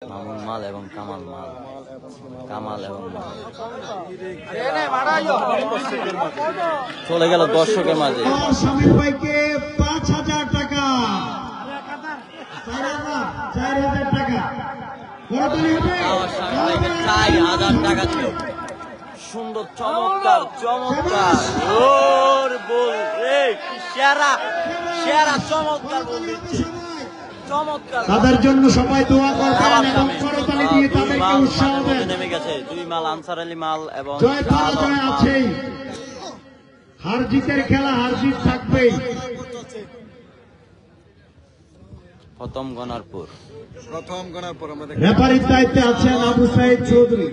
মামুন মাল এবং কামাল মাল, কামাল এবং মাল চলে গেল দর্শকের মাঝে। শামিম ভাইকে ৫,০০০ টাকা, ৪,০০০ টাকা, ৪,০০০ টাকা ছিল। সুন্দর, চমৎকার চমৎকার বল রে, সেরা সেরা চমৎকার বল দিচ্ছে, চমৎকার। তাদের জন্য সবাই দোয়া করবেন এবং করতালি দিয়ে তাদেরকে উৎসাহ দেন। নেমে গেছে দুই মাল, আনসার আলী মাল এবং জয় পরাজয় আছেই, হার জিতের খেলা, হার জিত থাকবেই। প্রথম গনারপুর রেফারির দায়িত্বে আছেন আবু সাইদ চৌধুরী।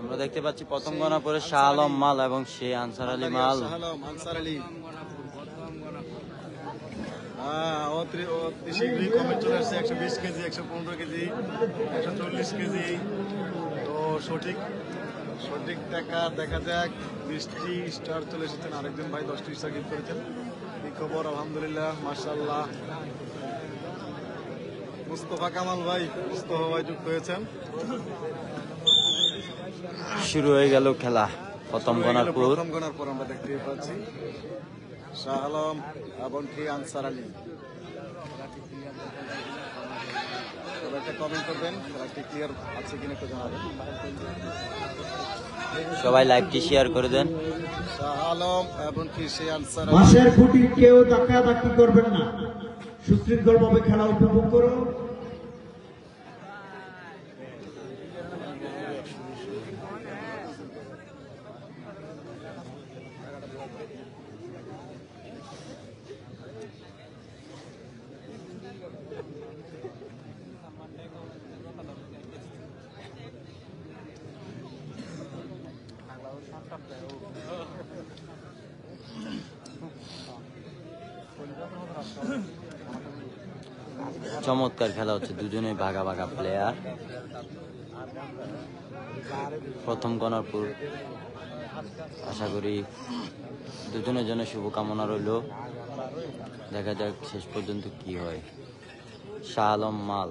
আমরা দেখতে পাচ্ছি প্রথম গনারপুরে শাহ আলম মাল এবং সে আনসার আলী মাল। চলে আসছে 120 কেজি, 115 কেজি, 140 কেজি। তো সঠিক টাকা দেখা যাক। 20টি স্টার চলে এসেছেন, আরেকজন ভাই 10টি স্টার গিফট করেছেন। কি খবর? আলহামদুলিল্লাহ, মাশাআল্লাহ। মুস্তফা কামাল ভাই, মুস্তফা ভাই যুক্ত হয়েছেন। শুরু হয়ে গেল খেলা। প্রথম গনারপুর আমরা দেখতে পাচ্ছি শাহ আলম এবং কি আনসার আলী। একটা কমেন্ট করবেন, ক্লিয়ার আছে কিনা একটু জানাবেন। সবাই লাইভটি শেয়ার করে দেন। শাহ আলম এবং কি সে আনসার আলী। মাসের খুঁটি কেউ ধাক্কাধাক্কি করবেন না, সুশৃঙ্খল ভাবে খেলা উপভোগ করো। চমৎকার খেলা হচ্ছে, দুজনে ভাগা ভাগা প্লেয়ার। প্রথম গনারপুর, আশা করি দুজনের জন্য শুভকামনা রইল। দেখা যাক শেষ পর্যন্ত কি হয়। শাহ আলম মাল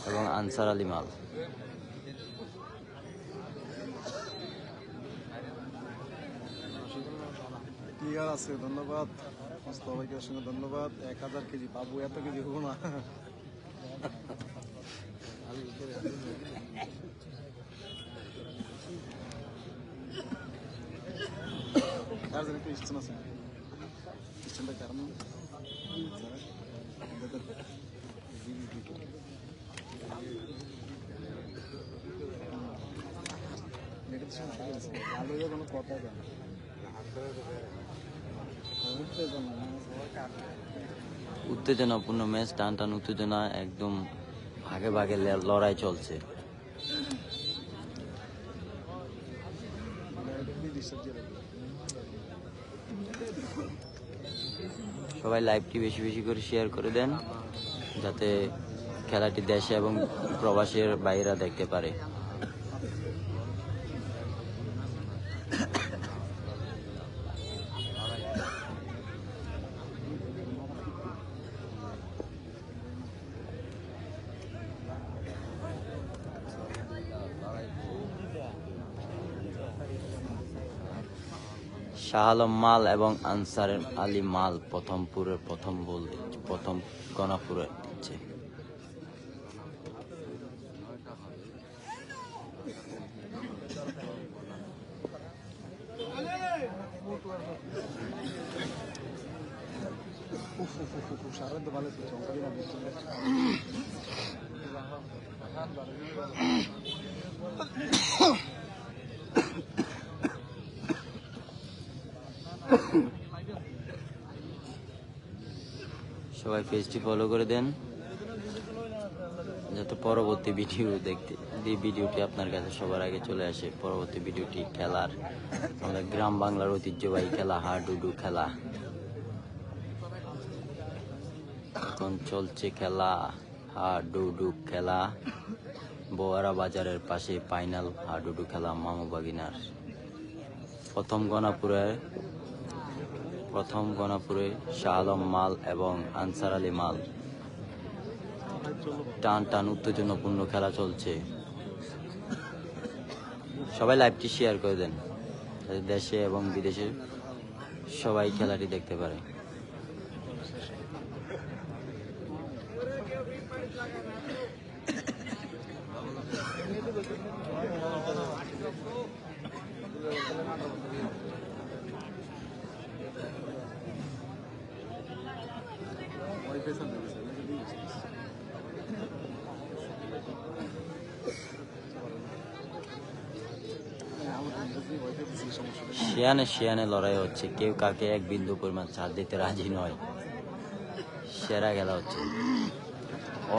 এবং আনসার আলী মাল। ক্লিয়ার আছে, ধন্যবাদ মুস্তফা ভাইকে, অসংখ্য ধন্যবাদ। 1000 কেজি পাবো, এত কেজি হবো না। কোনো কথা জানা উত্তেজনাপূর্ণ ম্যাচ, টান টান উত্তেজনা, একদম ভাগে ভাগে লড়াই চলছে। সবাই লাইভটি বেশি বেশি করে শেয়ার করে দেন, যাতে খেলাটি দেশে এবং প্রবাসের বাইরা দেখতে পারে। শাহ আলম মাল এবং আনসার আলী মাল প্রথম বল দিচ্ছে, প্রথম গনাপুরে দিচ্ছে। সবাই পেজটি ফলো করে দেন, যাতে পরবর্তী ভিডিওটি আপনার কাছে সবার আগে চলে আসে। পরবর্তী ভিডিওটি খেলার, আমাদের গ্রাম বাংলার ঐতিহ্যবাহী খেলা হাডুডু খেলা। এখন চলছে খেলা হাডুডু খেলা, বোয়ারা বাজারের পাশে ফাইনাল হাডুডু খেলা মামু বাগিনার। প্রথম গনাপুরে শাহ আলম মাল এবং আনসার আলী মাল টান টান উত্তেজনাপূর্ণ খেলা চলছে। সবাই লাইভটি শেয়ার করে দেন, যাতে দেশে এবং বিদেশে সবাই খেলাটি দেখতে পারে। শিয়ানে শিয়ানে লড়াই হচ্ছে, কেউ কাকে এক বিন্দু পরিমাণ ছাড় দিতে রাজি নয়। সেরা খেলা হচ্ছে,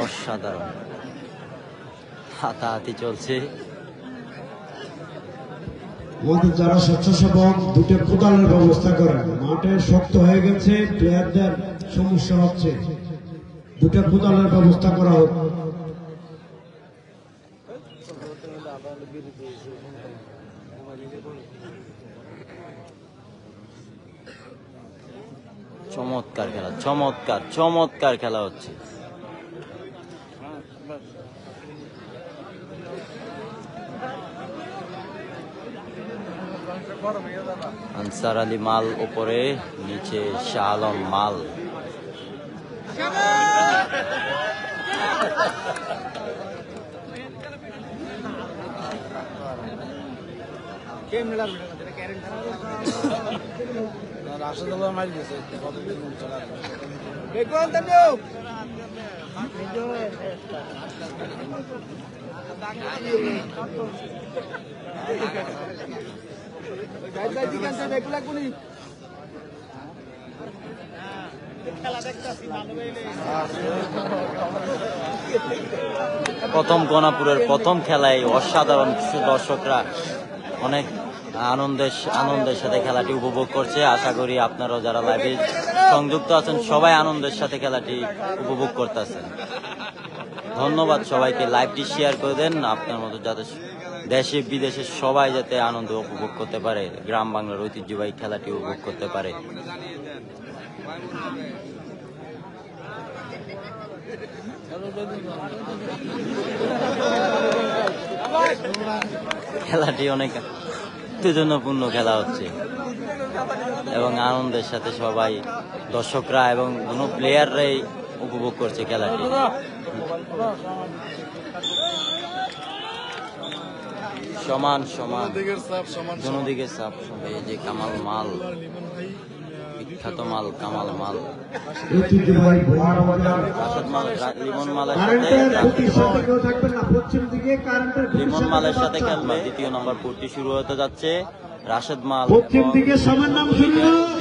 অসাধারণ হাতাহাতি চলছে। আমাদের যারা স্বেচ্ছাসেবক দুটো কোদালের ব্যবস্থা করেন, মাঠে শক্ত হয়ে গেছে, প্লেয়ারদের সমস্যা হচ্ছে, দুটো কোদালের ব্যবস্থা করা হোক। চমৎকার খেলা, চমৎকার চমৎকার খেলা হচ্ছে। আনসার আলী মাল উপরে, নিচে শাহ আলম মাল। প্রথম গণাপুরের প্রথম খেলায় অসাধারণ কিছু দর্শকরা অনেক আনন্দের সাথে খেলাটি উপভোগ করছে। আশা করি আপনারাও যারা লাইভে সংযুক্ত আছেন সবাই আনন্দের সাথে খেলাটি উপভোগ করতেছেন। ধন্যবাদ সবাইকে, লাইভটি শেয়ার করে দেন, আপনার মতো যাতে দেশে বিদেশে সবাই যাতে আনন্দ উপভোগ করতে পারে, গ্রাম বাংলার ঐতিহ্যবাহী খেলাটি উপভোগ করতে পারে। খেলাটি অনেক উত্তেজনাপূর্ণ খেলা হচ্ছে এবং আনন্দের সাথে সবাই দর্শকরা এবং কোনো প্লেয়াররাই উপভোগ করছে খেলাটি। সমান সমান দুদিকের চাপ সবাই। যে কামাল মাল, বিখ্যাত মাল কামাল মাল, রাশেদ মাল, লিমন মালের সাথে খেলবে। দ্বিতীয় নম্বর পুরটি শুরু হতে যাচ্ছে। রাশেদ মাল,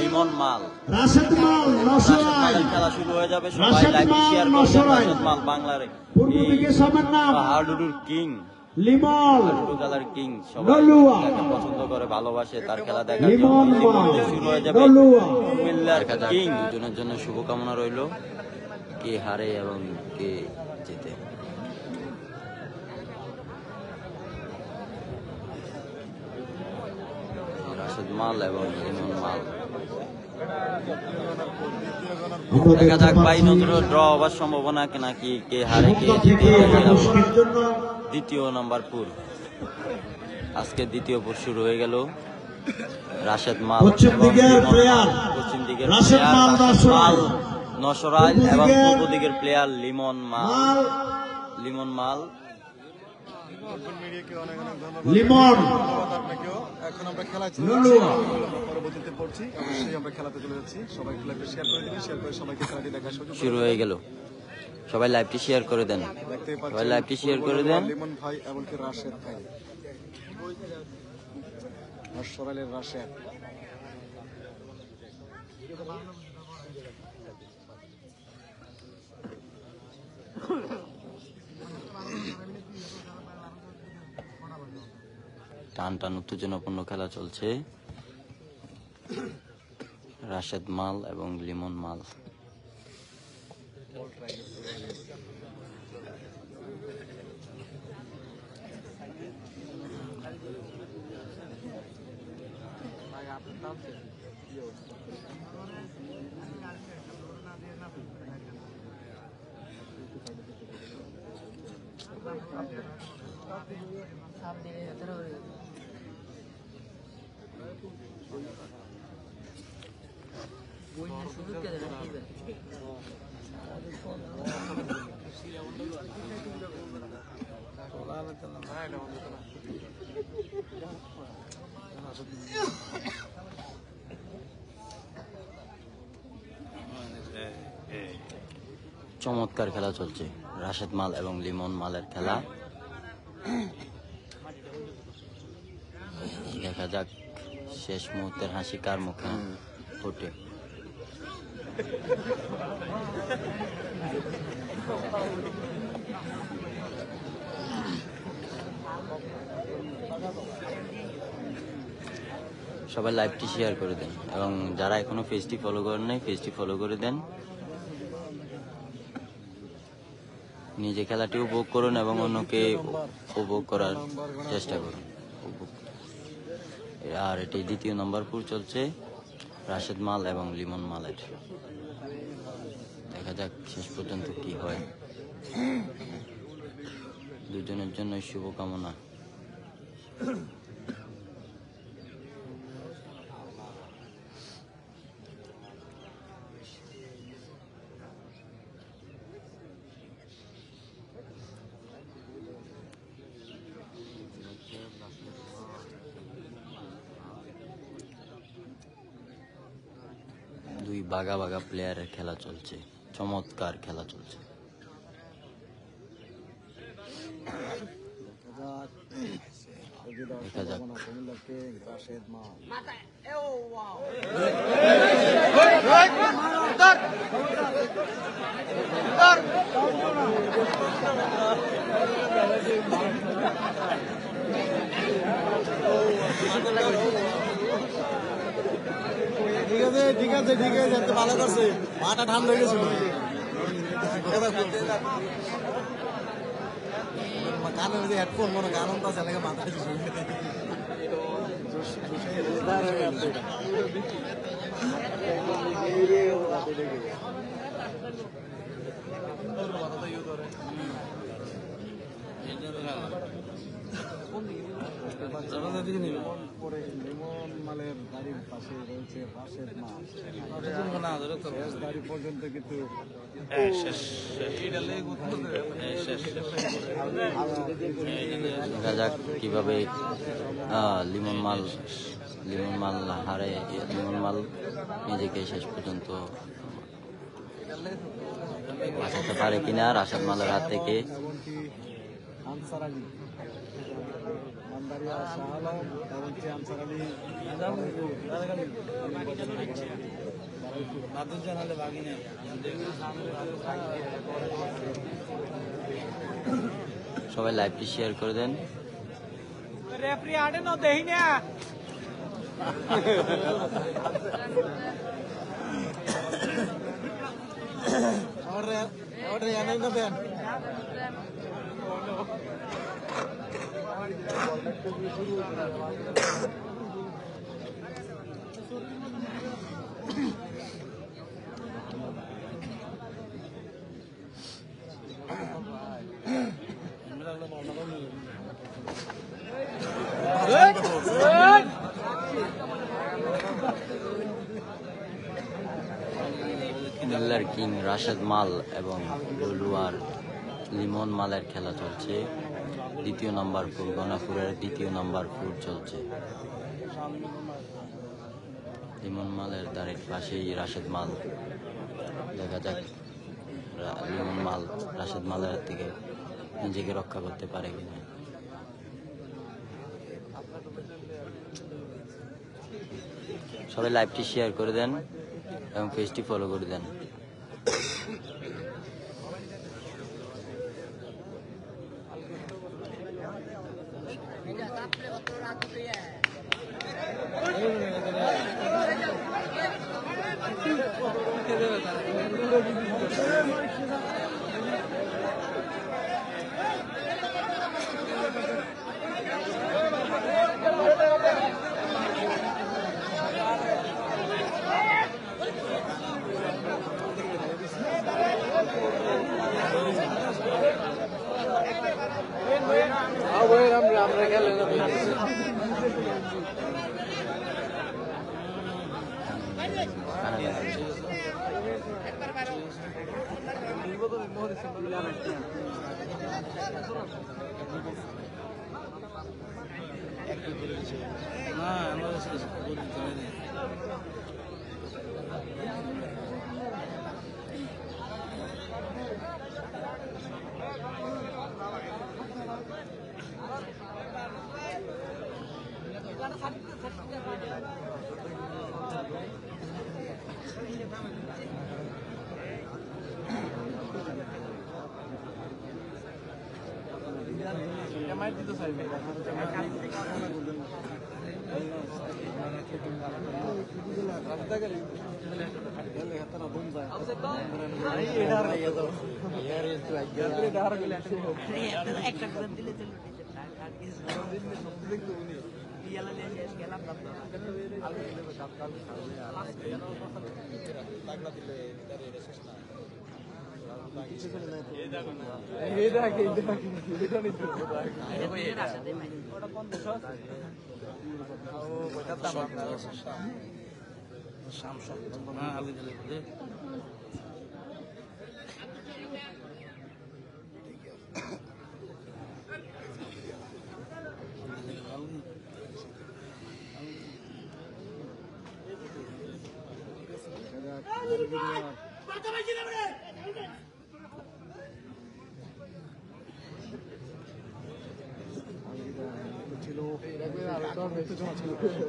লিমন মাল, রাশেদ মালের খেলা শুরু হয়ে যাবে। সবাই লাইভ শেয়ার করবেন। রাশেদ মাল বাংলার হাডুডুর কিং, কালার কিং, সবাই তাকে পছন্দ করে, ভালোবাসে, তার খেলা দেখার জন্য শুরু হয়ে যাবে। কুমিল্লার কিং, দুজনের জন্য শুভকামনা রইল, কে হারে এবং কে জিতে। রাশেদ মাল এবং লিমন মাল। দেখা যাক ভাই নজরুল ড্র হবার সম্ভাবনা নাকি কে হারে কে জিতে। দ্বিতীয় নাম্বার পুর, আজকে দ্বিতীয় পুর শুরু হয়ে গেল। রাশেদ মাল পশ্চিম দিকের প্লেয়ার নসরাল এবং পূর্ব দিকের প্লেয়ার লিমন মাল। এখন আমরা খেলা পরবর্তীতে পড়ছি, অবশ্যই আমরা খেলাতে চলে যাচ্ছি। সবাই লাইভটি শেয়ার করে দিবেন, শেয়ার করে সবাইকে খেলাটি দেখার সুযোগ। শুরু হয়ে গেল, সবাই লাইভটি শেয়ার করে দেন, সবাই লাইভটি শেয়ার করে দেন। লিমন ভাই এমনকি রাশেদ ভাই, নসরালের রাশেদ। টান টান উত্তেজনাপূর্ণ খেলা চলছে। রাশেদ মাল এবং লিমন মাল। চমৎকার খেলা চলছে, রাশেদ মাল এবং লিমন মালের খেলা। দেখা যাক শেষ মুহূর্তের হাসি কার মুখে ফোটে। সবাই লাইভটি শেয়ার করে দেন এবং যারা এখনো পেজটি ফলো করেন নাই পেজটি ফলো করে দেন। নিজে খেলাটি উপভোগ করুন এবং অন্যকে উপভোগ করার চেষ্টা করুন। আর এটি দ্বিতীয় নম্বর পুর চলছে রাশেদ মাল এবং লিমন মালের। দেখা যাক শেষ পর্যন্ত কি হয়। দুজনের জন্য শুভকামনা। দুই বাঘা বাঘা প্লেয়ারের খেলা চলছে, চমৎকার খেলা চলছে। দেখা যাক ঠিক আছে ভালো করছে, মাথা ঠান্ডা হয়ে গেছিল। কানের যে হেডফোন মনে গান আছে লাগে মাথা লিমন মালের গাড়ির পাশে রয়েছে রাশেদ মাল। গাড়ি পর্যন্ত কিন্তু দেখা যাক কিভাবে লিমন মাল হারে। লিমন মাল নিজেকে শেষ পর্যন্ত বাঁচাতে পারে কিনা রাশেদ মালের হাত থেকে। আনসার আলী, মান্দারিয়া শাহ আলম এবং আনসার আলী সবাই লাইভটি শেয়ার করে দেন। রেফারি আড়ে না দেই না order yang lain Ben. কুমিল্লার কিং রাশেদ মাল এবং লুলুয়ার লিমন মালের খেলা চলছে। দ্বিতীয় নম্বর ফুল গনাপুরের দ্বিতীয় নম্বর ফুল চলছে। লিমন মালের দাঁড়ের পাশেই রাশেদ মাল। দেখা যাক লিমন মাল রাশেদ মালের থেকে নিজেকে রক্ষা করতে পারে কিনা। সবাই লাইভটি শেয়ার করে দেন এবং পেজটি ফলো করে দেন।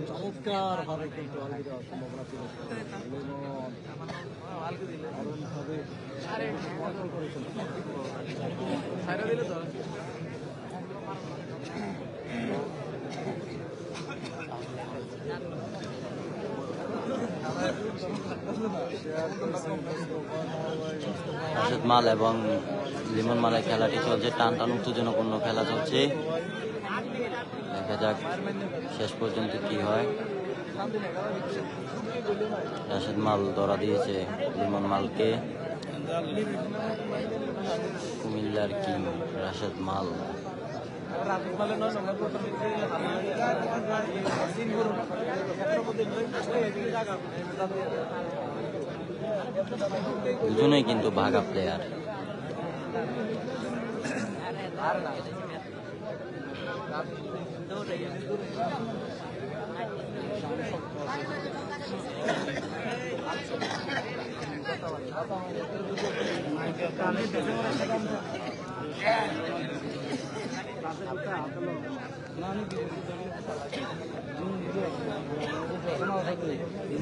চমৎকার ভাবে কিন্তু আলবিদা সম্ভাবনা ছিল রাশেদ মাল এবং লিমন মালের খেলাটি চলছে, টান টান উত্তেজনাপূর্ণ খেলা চলছে। দেখা যাক শেষ পর্যন্ত কি হয়। রাশেদ মাল ধরা দিয়েছে লিমন মালকে। কুমিল্লার কিং রাশেদ মাল। দুজনেই কিন্তু ভাগা প্লেয়ার।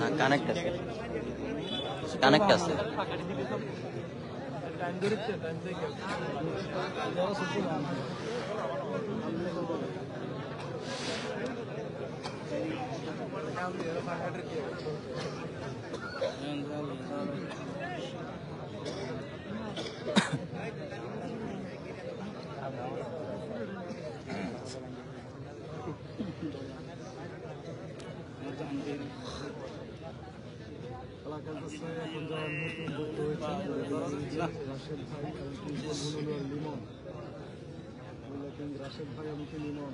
না কানেক্ট আছে, কানেক্ট আছে। রাশেদ ভাই আমাকে লিমন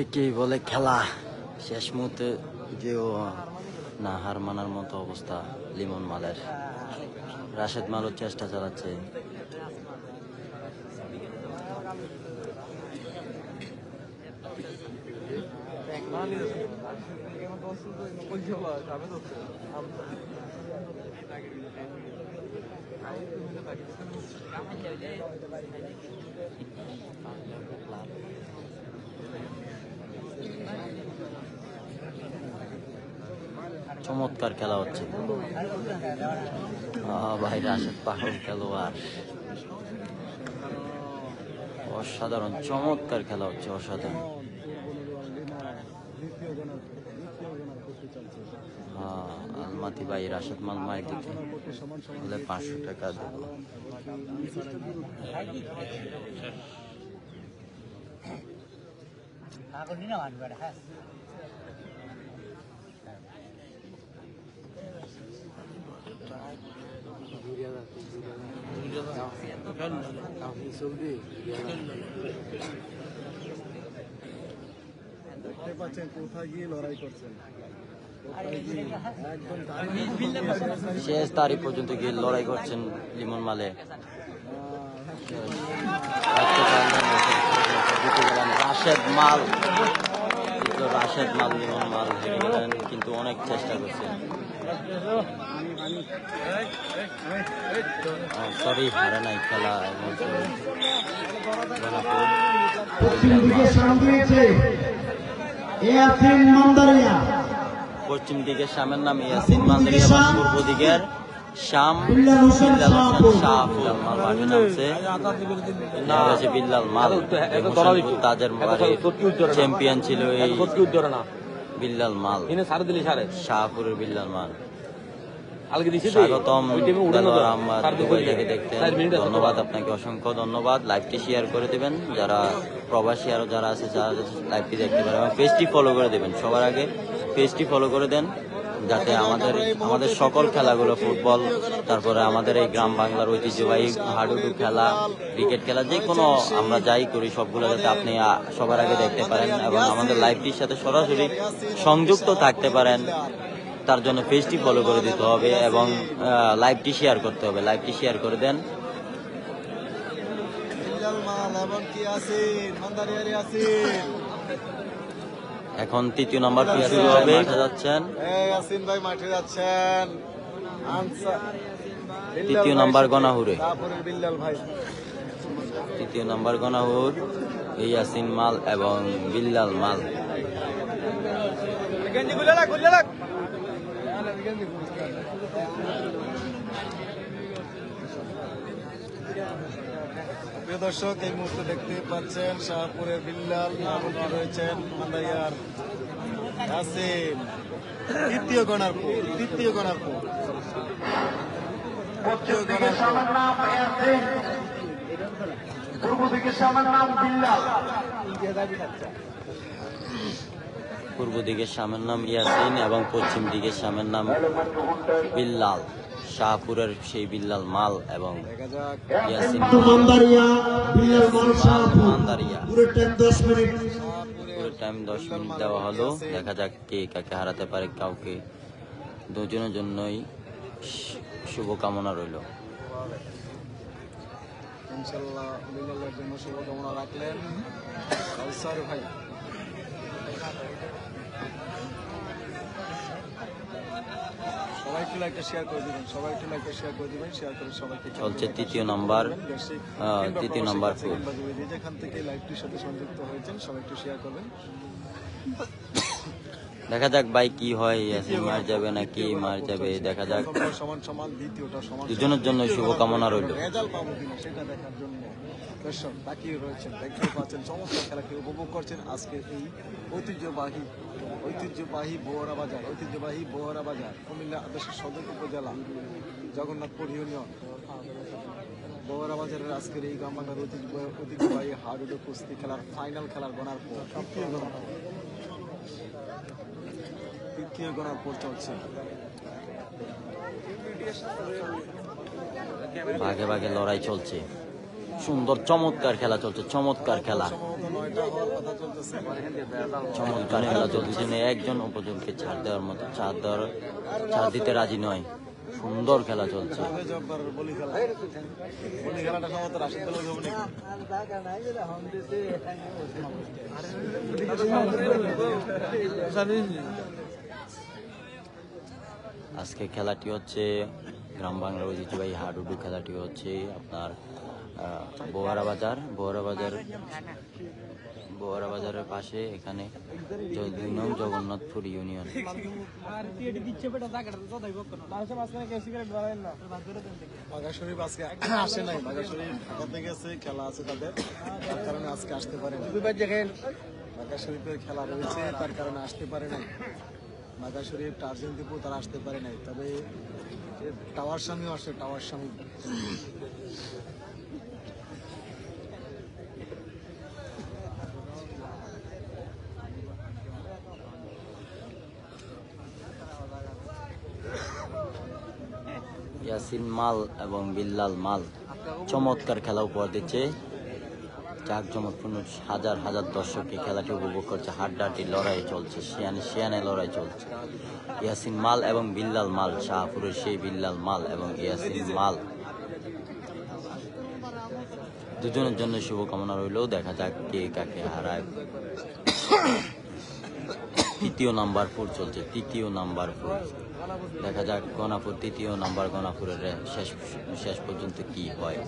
একেই বলে খেলা। শেষ মুহূর্তে যেও না হার মানার মতো অবস্থা লিমন মালের। রাশেদ মালও চেষ্টা চালাচ্ছে। চমৎকার খেলা হচ্ছে। ভাই রাশেদ পাগল খেলোয়াড়, অসাধারণ চমৎকার খেলা হচ্ছে, অসাধারণ। আলমাতি ভাই রাশেদ মাল মায়ের দিকে বলে 500 টাকা দেবো। দেখতে পাচ্ছেন কোথায় গিয়ে লড়াই করছেন, শেষ তারিখ পর্যন্ত গিয়ে লড়াই করছেন লিমন মালে। রাশেদ মাল লিমন মাল হেরে গেলেন, কিন্তু অনেক চেষ্টা করছেন। সরি, হারে নাই খেলা। পশ্চিম দিকে সামনে দিয়েছে ইয়াসিন মান্দারিয়া। পশ্চিম দিকের শামের নাম ইয়াসিন মান্দারিয়া এবং পূর্ব দিকের শাম বিল্লাল হোসেন শাহপুর মাল মাঠে নামছে। বিল্লাল মাল তাদের চ্যাম্পিয়ন ছিল এই বিল্লাল মাল, শাহপুরের বিল্লাল মাল। স্বাগতম দেলোয়ার আহমদ দুবাই থেকে দেখতেন, ধন্যবাদ আপনাকে, অসংখ্য ধন্যবাদ। লাইভটি শেয়ার করে দেবেন, যারা প্রবাসী আরো যারা আছে যারা লাইভটি দেখতে পারে, এবং পেজটি ফলো করে দেবেন। সবার আগে পেজটি ফলো করে দেন, যাতে আমাদের সকল খেলাগুলো, ফুটবল, তারপরে আমাদের এই গ্রাম বাংলার ঐতিহ্যবাহী হাডুডু খেলা, ক্রিকেট খেলা, যে কোনো আমরা যাই করি সবগুলো যাতে আপনি সবার আগে দেখতে পারেন এবং আমাদের লাইভটির সাথে সরাসরি সংযুক্ত থাকতে পারেন। তার জন্য পেজটি ফলো করে দিতে হবে এবং লাইভটি শেয়ার করতে হবে। লাইভটি শেয়ার করে দেন। এখন তৃতীয় নম্বর শুরু হবে। যাচ্ছেন ইয়াসিন ভাই মাঠে যাচ্ছেন, তৃতীয় নম্বর গনাহুরে, বিল্লাল ভাই। তৃতীয় নম্বর গনাহুর ইয়াসিন মাল এবং বিল্লাল মাল। প্রিয় দর্শক, এই মুহূর্তে দেখতে পাচ্ছেন শাহপুরের বিল্লাল নামটি রয়েছেন মান্দারিয়ার ইয়াসিন। দ্বিতীয় গণারপুর পূর্ব দিকের সামের নাম ইয়াসিন এবং পশ্চিম দিকের সামের নাম বিল্লাল, শাহপুরের সেই বিল্লাল মাল এবং ইয়াসিন মান্দারিয়া। বিল্লাল মাল শাহপুর। মান্দারিয়া। পুরো টাইম 10 মিনিট। পুরো টাইম 10 মিনিট দেওয়া হলো। দেখা যাক কে কাকে হারাতে পারে। কাউকে দুজনের জন্যই শুভকামনা রইল। ইনশাল্লাহ বিল্লালের জন্য শুভকামনা রাখলেন কাউসার ভাই। সবাই একটু লাইকটা শেয়ার করে দিবেন, শেয়ার করে সবাইকে চলছে তৃতীয় নম্বর যেখান থেকে লাইভটির সাথে সংযুক্ত হয়েছেন সবাই একটু শেয়ার করবেন। দেখা যাক ভাই কি হয়, ইয়াসিন মার যাবে নাকি মার যাবে, দেখা যাক। সমান দ্বিতীয়টা সমান, দুজনের জন্য শুভকামনা রইল। রেজাল্ট পাবো কিনা সেটা দেখার জন্য দর্শক তাকিয়ে রয়েছেন, দেখতে পাচ্ছেন চমৎকার খেলাকে উপভোগ করছেন। আজকে এই ঐতিহ্যবাহী বোহরা বাজার কুমিল্লা আদর্শ সদর উপজেলা জগন্নাথপুর ইউনিয়ন বোহরা বাজারের আজকের এই গ্রাম বাংলার ঐতিহ্যবাহী হাডুডু কুস্তি খেলার ফাইনাল খেলার তৃতীয় গণার পর চলছে। ভাগে ভাগে লড়াই চলছে, সুন্দর চমৎকার খেলা চলছে, চমৎকার খেলা চলছে। একজন উপযোগকে ছাড় দেওয়ার মতো ছাড় দিতে রাজি নয়। সুন্দর খেলা চলছে। আজকে খেলাটি হচ্ছে গ্রাম বাংলার ঐতিহ্যবাহী হাডুডু খেলাটি হচ্ছে আপনার বোহারা বাজার বোয়ারা বাজারের পাশে, এখানে 2 নং জগন্নাথপুর ইউনিয়ন। বাঘা শরীফ আজকে আসে নাই, বাঘা শরীফ ঢাকাতে গেছে, খেলা আছে তাদের, তার কারণে আজকে আসতে পারে না। বাঘা শরীফের খেলা রয়েছে, তার কারণে আসতে পারে নাই। বাঘা শরীফ টার্জেন দীপু তারা আসতে পারে নাই, তবে টাওয়ার স্বামীও আসে, টাওয়ার স্বামী। ইয়াসিন মাল এবং বিল্লাল মাল চমৎকার খেলা উপহার দিচ্ছে। জাঁকজমকপূর্ণ হাজার হাজার দর্শক এই খেলাটি উপভোগ করছে। হাড্ডাহাড্ডি লড়াই চলছে, শিয়ানে লড়াই চলছে। ইয়াসিন মাল এবং বিল্লাল মাল, শাহপুরের সেই বিল্লাল মাল এবং ইয়াসিন মাল, দুজনের জন্য শুভকামনা রইল। দেখা যাক কে কাকে হারায়। 3য় নাম্বার 4 চলছে, 3য় নাম্বার 4। দেখা যাক গনাপুর 3য় নাম্বার গনাপুরের শেষ পর্যন্ত কি হয়।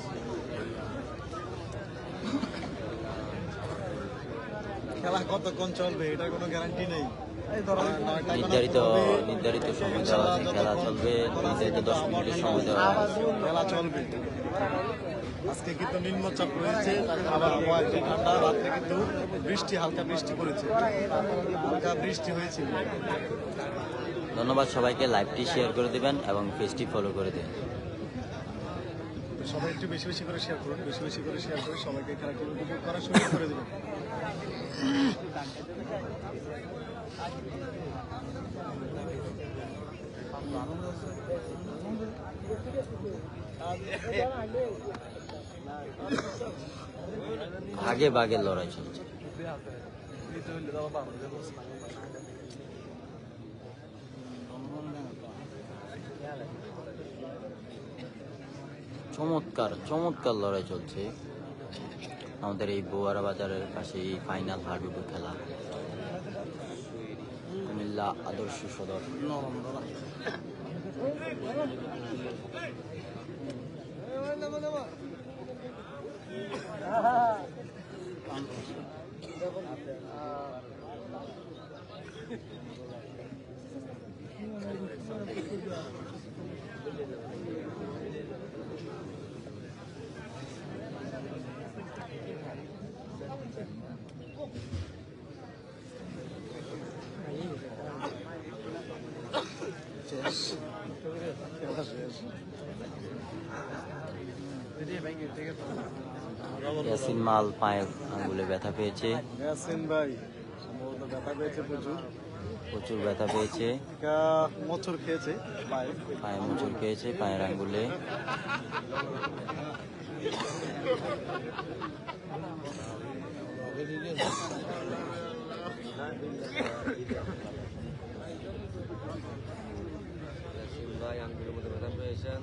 খেলা কতক্ষণ চলবে এটার কোনো গ্যারান্টি নেই। নির্ধারিত সময় দেওয়া আছে, খেলা চলবে। নির্ধারিত 10 মিনিটের সময় দেওয়া আছে। খেলা চলবে। আজকে কিন্তু নিম্নচাপ রয়েছে, আবার আবহাওয়া একটু ঠান্ডা। রাত্রে কিন্তু বৃষ্টি, হালকা বৃষ্টি পড়েছে, হালকা বৃষ্টি হয়েছিল। ধন্যবাদ সবাইকে। লাইভটি শেয়ার করে দিবেন এবং পেজটি ফলো করে দেবেন। সবাই একটু বেশি বেশি করে শেয়ার করুন, বেশি বেশি করে শেয়ার করে সবাইকে খেলাটি উপভোগ করার সুযোগ করে দেবেন। ভাগে ভাগে লড়াই চলছে। চমৎকার লড়াই চলছে আমাদের এই বোয়ারা বাজারের পাশে। এই ফাইনাল হাডুডু খেলা কুমিল্লা আদর্শ সদর। ইয়াসিন মাল পায়ে আঙ্গুলে ব্যথা পেয়েছে। ইয়াসিন ভাই সম্ভবত ব্যথা পেয়েছে, প্রচুর ব্যথা পেয়েছে। মোচড় খেয়েছে, পায়ে মোচড় খেয়েছে, পায়ের আঙ্গুলে। আঙ্গুলের মধ্যে ব্যথা পেয়েছেন।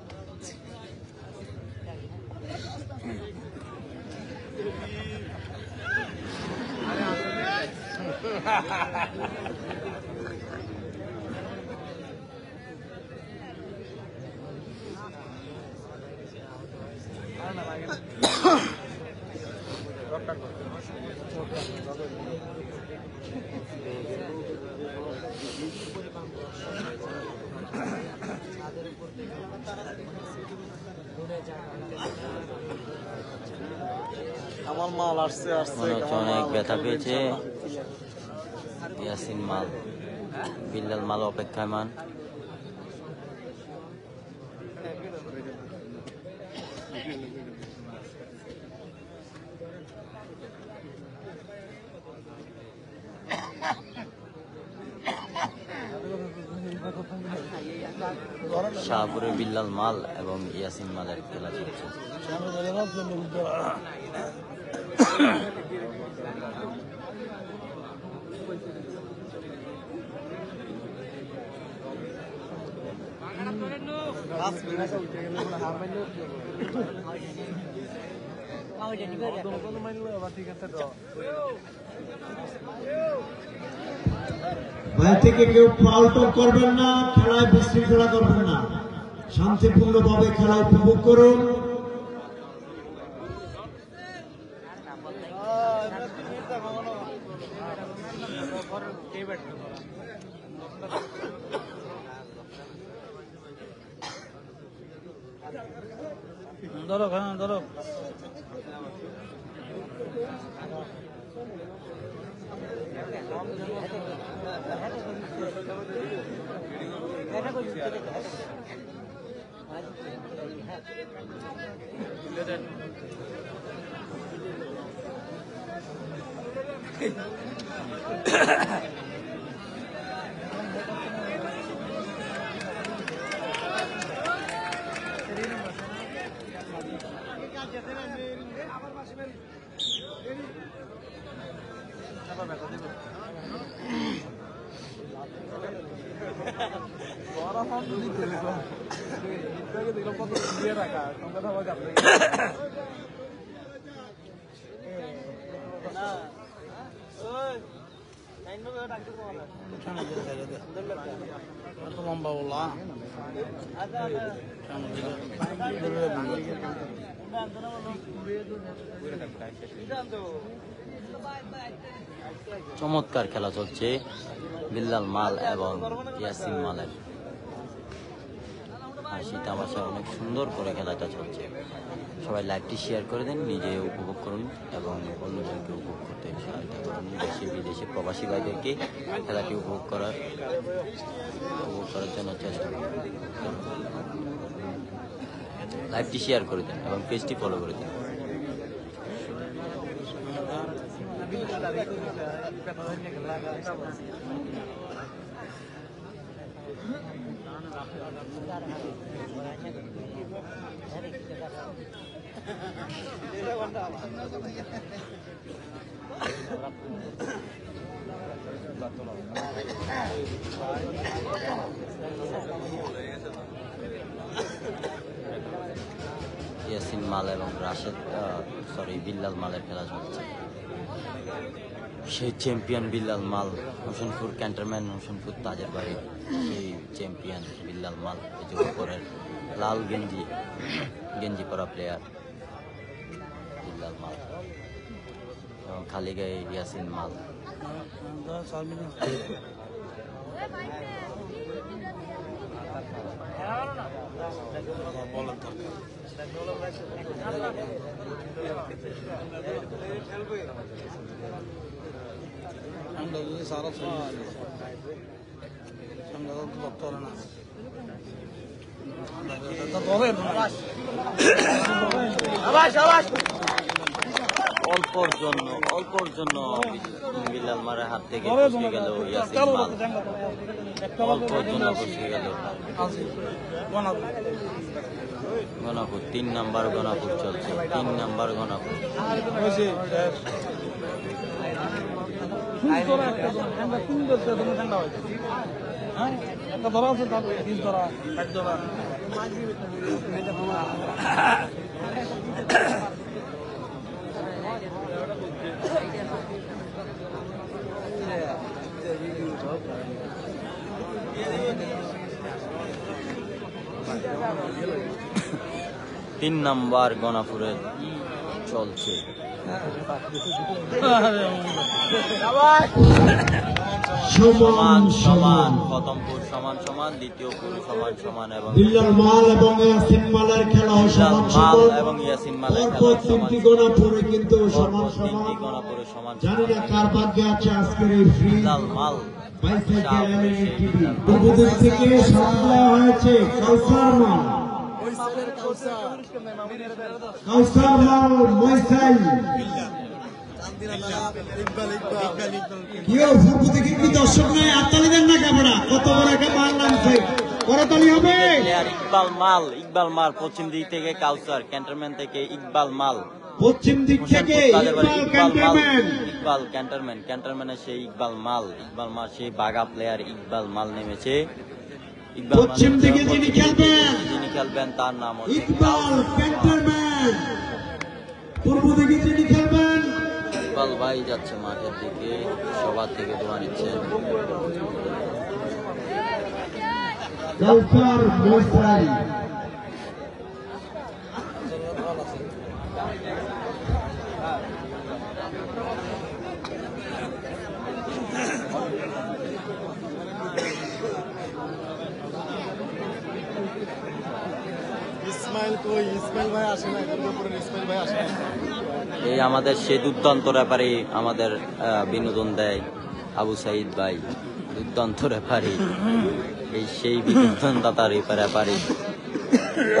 আমার মাল আসছে মনে হচ্ছে অনেক ব্যথা পেয়েছে ইয়াসিন মাল। বিল্লাল মাল অপেক্ষামান। শাহপুরের বিল্লাল মাল এবং ইয়াসিন মালের খেলা চলছে। বাইরে থেকে কেউ ফাউল টাউল করবেন না, খেলায় বিশৃঙ্খলা করবেন না, শান্তিপূর্ণভাবে খেলা উপভোগ করুন। ধরো ধরো লম্বা বলা চমৎকার খেলা চলছে বিল্লাল মাল এবং ইয়াসিন মালের। হাসি তামাশা অনেক সুন্দর করে খেলাটা চলছে। সবাই লাইভটি শেয়ার করে দেন, নিজে উপভোগ করুন এবং অন্যজনকে উপভোগ করতে সহায়তা করুন। দেশে বিদেশে প্রবাসী ভাইদেরকে খেলাটি উপভোগ করার জন্য চেষ্টা করুন। লাইভটি শেয়ার করে দেন এবং পেজটি ফলো করে দিন। ইয়াসিন মাল এবং বিল্লাল মালের খেলা চলছে। সেই চ্যাম্পিয়ন বিল্লাল মাল, হোসেনপুর ক্যান্টনমেন্ট, হোসেনপুর তাজের বাড়ি সেই চ্যাম্পিয়ন বিল্লাল মাল। এই যে উপরের লাল গেঞ্জি পরা প্লেয়ার বিল্লাল মাল এবং খালি গায়ে ইয়াসিন মাল। সারা ডক্টর না অল্পর জন্য বিল্লাল মারের হাত থেকে ফসকে গেল ইয়াসিন মাল। অল্পর জন্য ফসকে গেল গণাপুর। 3 নাম্বার গণাপুর চলছে, 3 নাম্বার গণাপুর। একটা ধরা আছে, ধরা এক ধরা 3 নাম্বার গণাপুরে চলছে। সমান সমান, প্রথমপুর সমান সমান, দ্বিতীয়পুর সমান সমান এবং বিল্লাল মাল এবং ইয়াসিন মালের খেলা সমান মাল সমান এবং ইয়াসিন মালের পরপর খেলা সমান 3টি গণাপুরে কিন্তু সমান সমান, 3টি সমান। গণাপুরে সমান জানি সমান। না কার ভাগ্যে আছে আজকের এই ফ্রি বিল্লাল মাল বাইসাইকেল এমএনএ টিভি। পূর্বদিক থেকে সামলা হয়েছে কাউসার মাল, ময়সাই। কেউ পূর্ব দিকে কি দর্শক নেই? হাততালি দেন না ক্যামেরা, কত বড় একটা মাল নামছে, করতালি হবে। প্লেয়ার ইকবাল মাল পশ্চিম দিক থেকে কাউসার ক্যান্টনমেন্ট থেকে ইকবাল মাল, পশ্চিম দিক থেকে ইকবাল ক্যান্টনমেন্টের সেই ইকবাল মাল সেই বাগা প্লেয়ার ইকবাল মাল নেমেছে। ইকবাল পশ্চিম দিকে যিনি খেলবেন তার নাম হচ্ছে ইকবাল ক্যান্টনমেন্ট। পূর্ব দিকে যিনি খেলবেন ইকবাল ভাই যাচ্ছে মাঠের দিকে, সবার থেকে দোয়া নিচ্ছে। কাউসার ময়সাই। ইসমাইল কই? ইসমাইল ভাই আসে না, দুর্গাপুরের ইসমাইল ভাই আসে না। এই আমাদের সেই দুর্দান্ত রেফারি আমাদের বিনোদন দেয় আবু সাইদ ভাই, দুর্দান্ত রেফারি, এই সেই বিনোদন দাতা রেফারি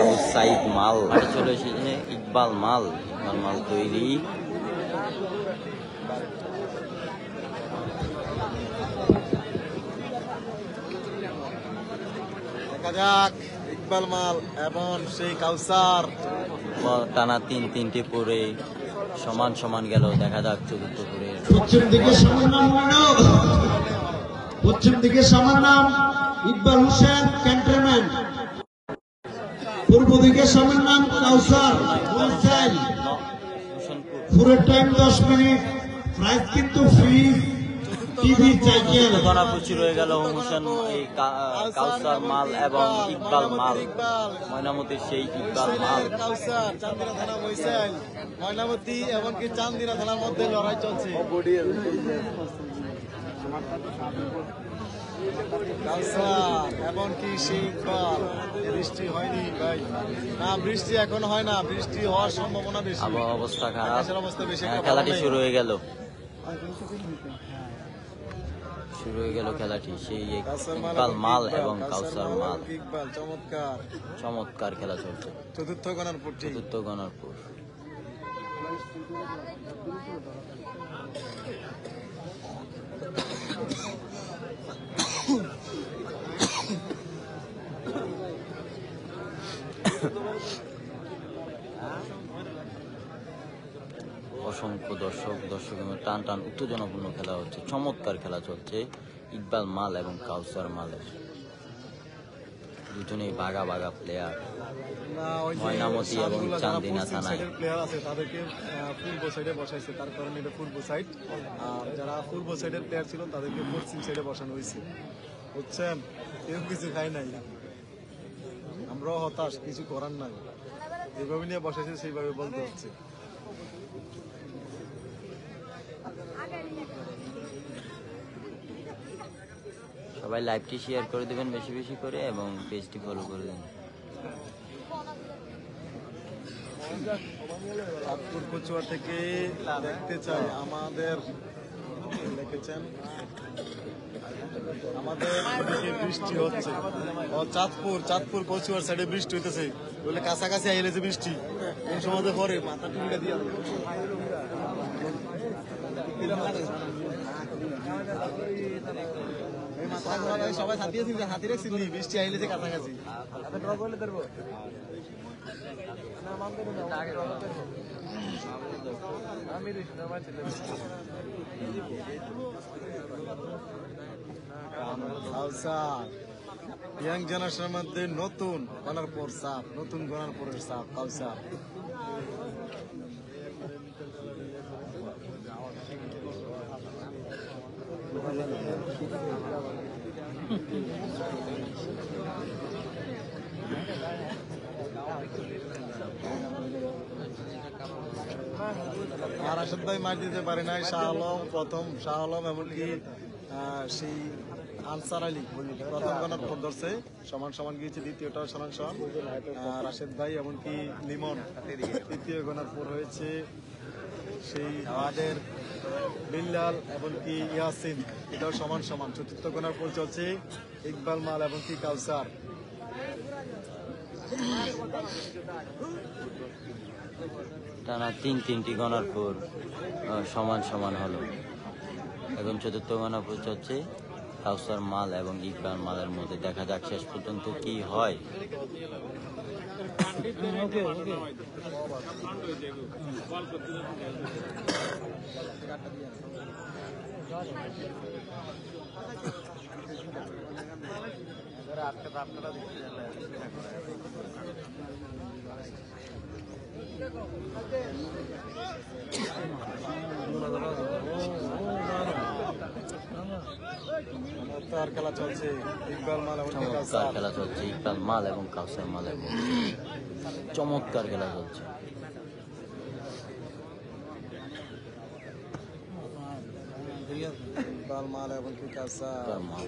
আবু সাইদ মাল। মাঠে চলে এসেছে ইকবাল মাল, ইকবাল মাল তৈরি। দেখা যাক ইকবাল মাল এবং সেই কাউসার। বল টানা তিনটি পরে সমান সমান গেল, দেখা যাক চতুর্থ পরে। পশ্চিম দিকে সমান নাম পশ্চিম দিকে সমান নাম ইকবাল হোসেন ক্যান্টনমেন্ট, পূর্ব দিকে সমান নাম কাউসার মনসাইল। পুরো টাইম 10 মিনিট, প্রাইস কিন্তু ফ্রি, টিভি সাইকেল। গণাপুচি রয়ে গেল হোসেন, এই কাউসার মাল এবং ইকবাল মাল, ময়নামতির সেই ইকবাল মাল। কাউসার চান্দিনা থানা বৈশাল, ময়নামতি এমনকি চান্দিনা থানার মধ্যে লড়াই চলছে। কাউসার এমনকি সেই ইকবাল। বৃষ্টি হয়নি ভাই, না বৃষ্টি এখন হয় না, বৃষ্টি হওয়ার সম্ভাবনা বেশি। আবহাওয়া অবস্থা খারাপ, আকাশের অবস্থা বেশি একটা ভালো খেলাটি নেই। শুরু হয়ে গেল, শুরু হয়ে গেল খেলাটি। সেই ইকবাল মাল এবং কাউসার মাল, ইকবাল চমৎকার চমৎকার খেলা চলছে। চতুর্থ গণার পট্টি। চতুর্থ গণারপুর। অসংখ্য দর্শক টান টান উত্তেজনাপূর্ণ খেলা হচ্ছে, চমৎকার খেলা চলছে ইকবাল মাল এবং কাউসার মালের। দুজনেই বাঘা বাঘা প্লেয়ার, না, ওই যে ময়নামতি এবং সানগুলা যারা চান্দিনা পশ্চিম থানায়। সাইডের প্লেয়ার আছে তাদেরকে পূর্ব সাইডে বসাইছে, তার কারণে এটা পূর্ব সাইড। আর যারা পূর্ব সাইডের প্লেয়ার ছিল তাদেরকে পশ্চিম সাইডে বসানো হয়েছে, বুঝছেন? কেউ কিছু খায় নাই, আমরাও হতাশ, কিছু করার নাই। যেভাবে নিয়ে বসাইছে সেইভাবে বলতে হচ্ছে। সবাই লাইভটি শেয়ার করে দেবেন বেশি বেশি করে এবং পেজটি ফলো করে দেন। চাঁদপুর কচুয়া থেকে দেখতে চাই আমাদের লিখেছেন, আমাদের এদিকে বৃষ্টি হচ্ছে। ও চাঁদপুর কচুয়ার সাইডে বৃষ্টি হইতেছে, বলে কাছাকাছি আইলেছে বৃষ্টি। কোন সময় পরে মাথা টুকরা দিয়ে সবাই হাতি রাখছি, বৃষ্টি আইলেছে কাছাকাছি। ইয়াং জেনারেশনের মধ্যে নতুন গণার পর সাপ, নতুন গণার পরের সাপ কাউসার। আর আসাদ ভাই মার দিতে পারে নাই, শাহ আলম প্রথম, শাহ আলম এমনকি সেই আনসার আলী প্রথম গণার পর ধরছে, সমান সমান গিয়েছে, দ্বিতীয়টাও সমান সমান। রাশেদ ভাই এমনকি লিমন তৃতীয় গণার পর হয়েছে, সেই বাদের বিল্লাল এমনকি ইয়াসিন এটাও সমান সমান। চতুর্থ গণার পর চলছে ইকবাল মাল এমনকি কাউসার। টানা তিনটি গণারপুর সমান সমান হলো। এখন চতুর্থ গণারপুর চলছে কাউসার মাল এবং ইকবাল মালের মধ্যে, দেখা যাক শেষ পর্যন্ত কি হয়। চমৎকার খেলা চলছে ইকবাল মাল এবং চমৎকার কাউসার। খেলা চলছে ইকবাল মাল এবং কাউসার মালের মধ্যে, চমৎকার খেলা চলছে। ইকবাল মাল এবং কাউসার। ইকবাল মাল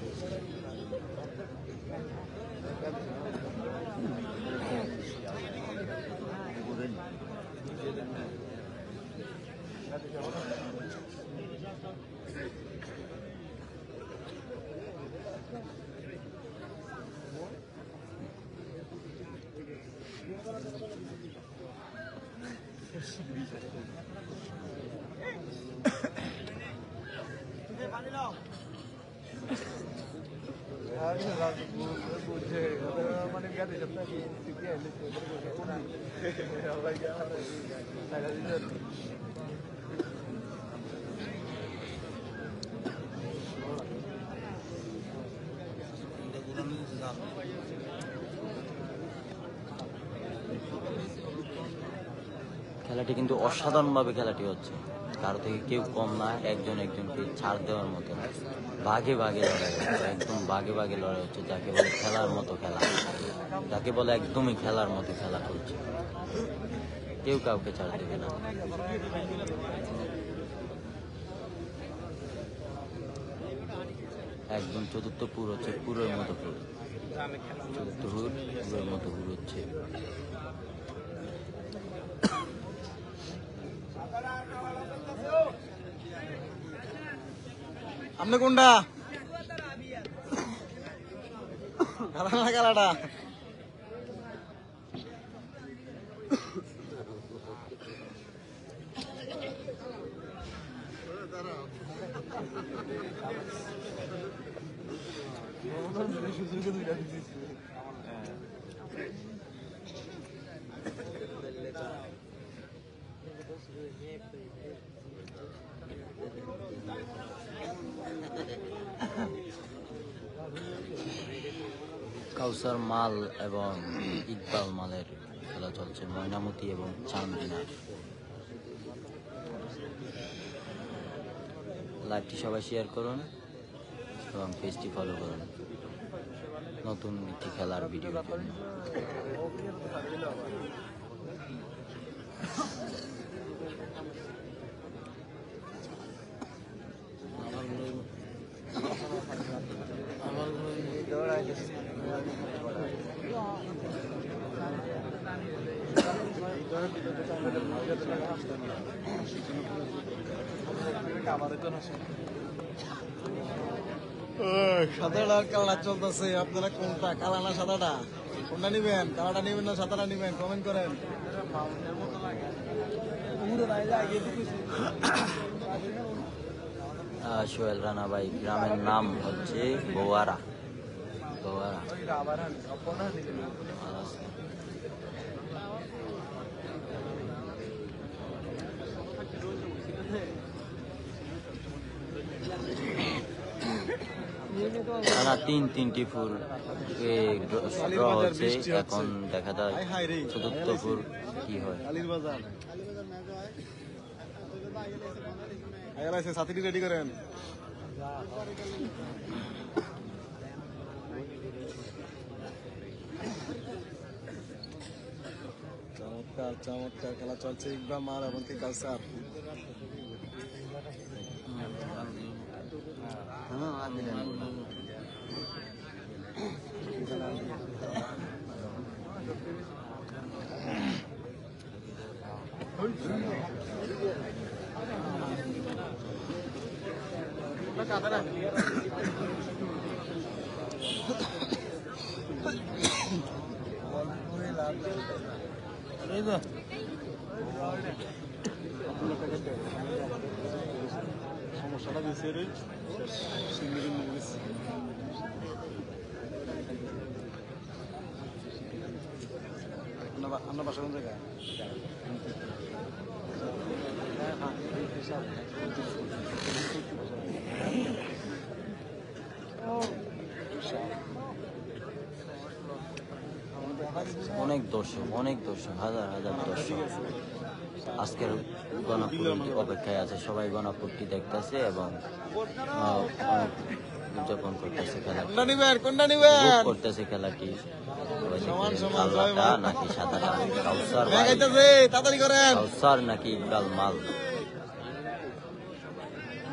খেলাটি কিন্তু অসাধারণভাবে খেলাটি হচ্ছে, কারো থেকে কেউ কম না, একজন একজনকে ছাড় দেওয়ার মতো ভাগে ভাগে লড়াই হচ্ছে, একদম ভাগে ভাগে লড়াই হচ্ছে, যাকে বলে খেলার মতো খেলা, যাকে বলে একদমই খেলার মতো খেলা চলছে, কেউ কাউকে ছাড় দেবে না। একদম চতুর্থ পুর হচ্ছে পুরের মতো পুর, চতুর্থ হুর পুরের মতো হুর হচ্ছে। আপনি কোনটা খেলা না খেলাটা? কাউসার মাল এবং ইকবাল মালের খেলা চলছে, ময়নামতি এবং চান্দিনা। লাইভটি সবাই শেয়ার করুন এবং পেজটি ফলো করুন নতুন একটি খেলার ভিডিওর জন্য। সাদাটা কালা চলতেছে, আপনারা কোনটা কালা না সাদাটা কোনটা নিবেন? কালাটা নিবেন না সাদাটা নিবেন? কমেন্ট করেন। সোহেল রানা ভাই, গ্রামের নাম হচ্ছে বোয়ারা। বোয়ারা টানা তিনটি ফুল ড্র হচ্ছে, এখন দেখা যায় চতুর্থ ফুল কি হয়। সাথী রেডি করেন। চমৎকার চমৎকার খেলা চলছে, ইকবাল মাল এবং কাউসার। সমস্যাটা বেশি আপনার বাসা কোন জায়গায়? অনেক দর্শক হাজার হাজার দর্শক আজকের গণাপুর অপেক্ষায় আছে, সবাই গণাপুরটি দেখতেছে এবং অনেক উদযাপন করতেছে খেলাটি, উপভোগ করতেছে খেলাটি। কালাটা নাকি সাদাটা, কাউসার নাকি ইকবাল মাল।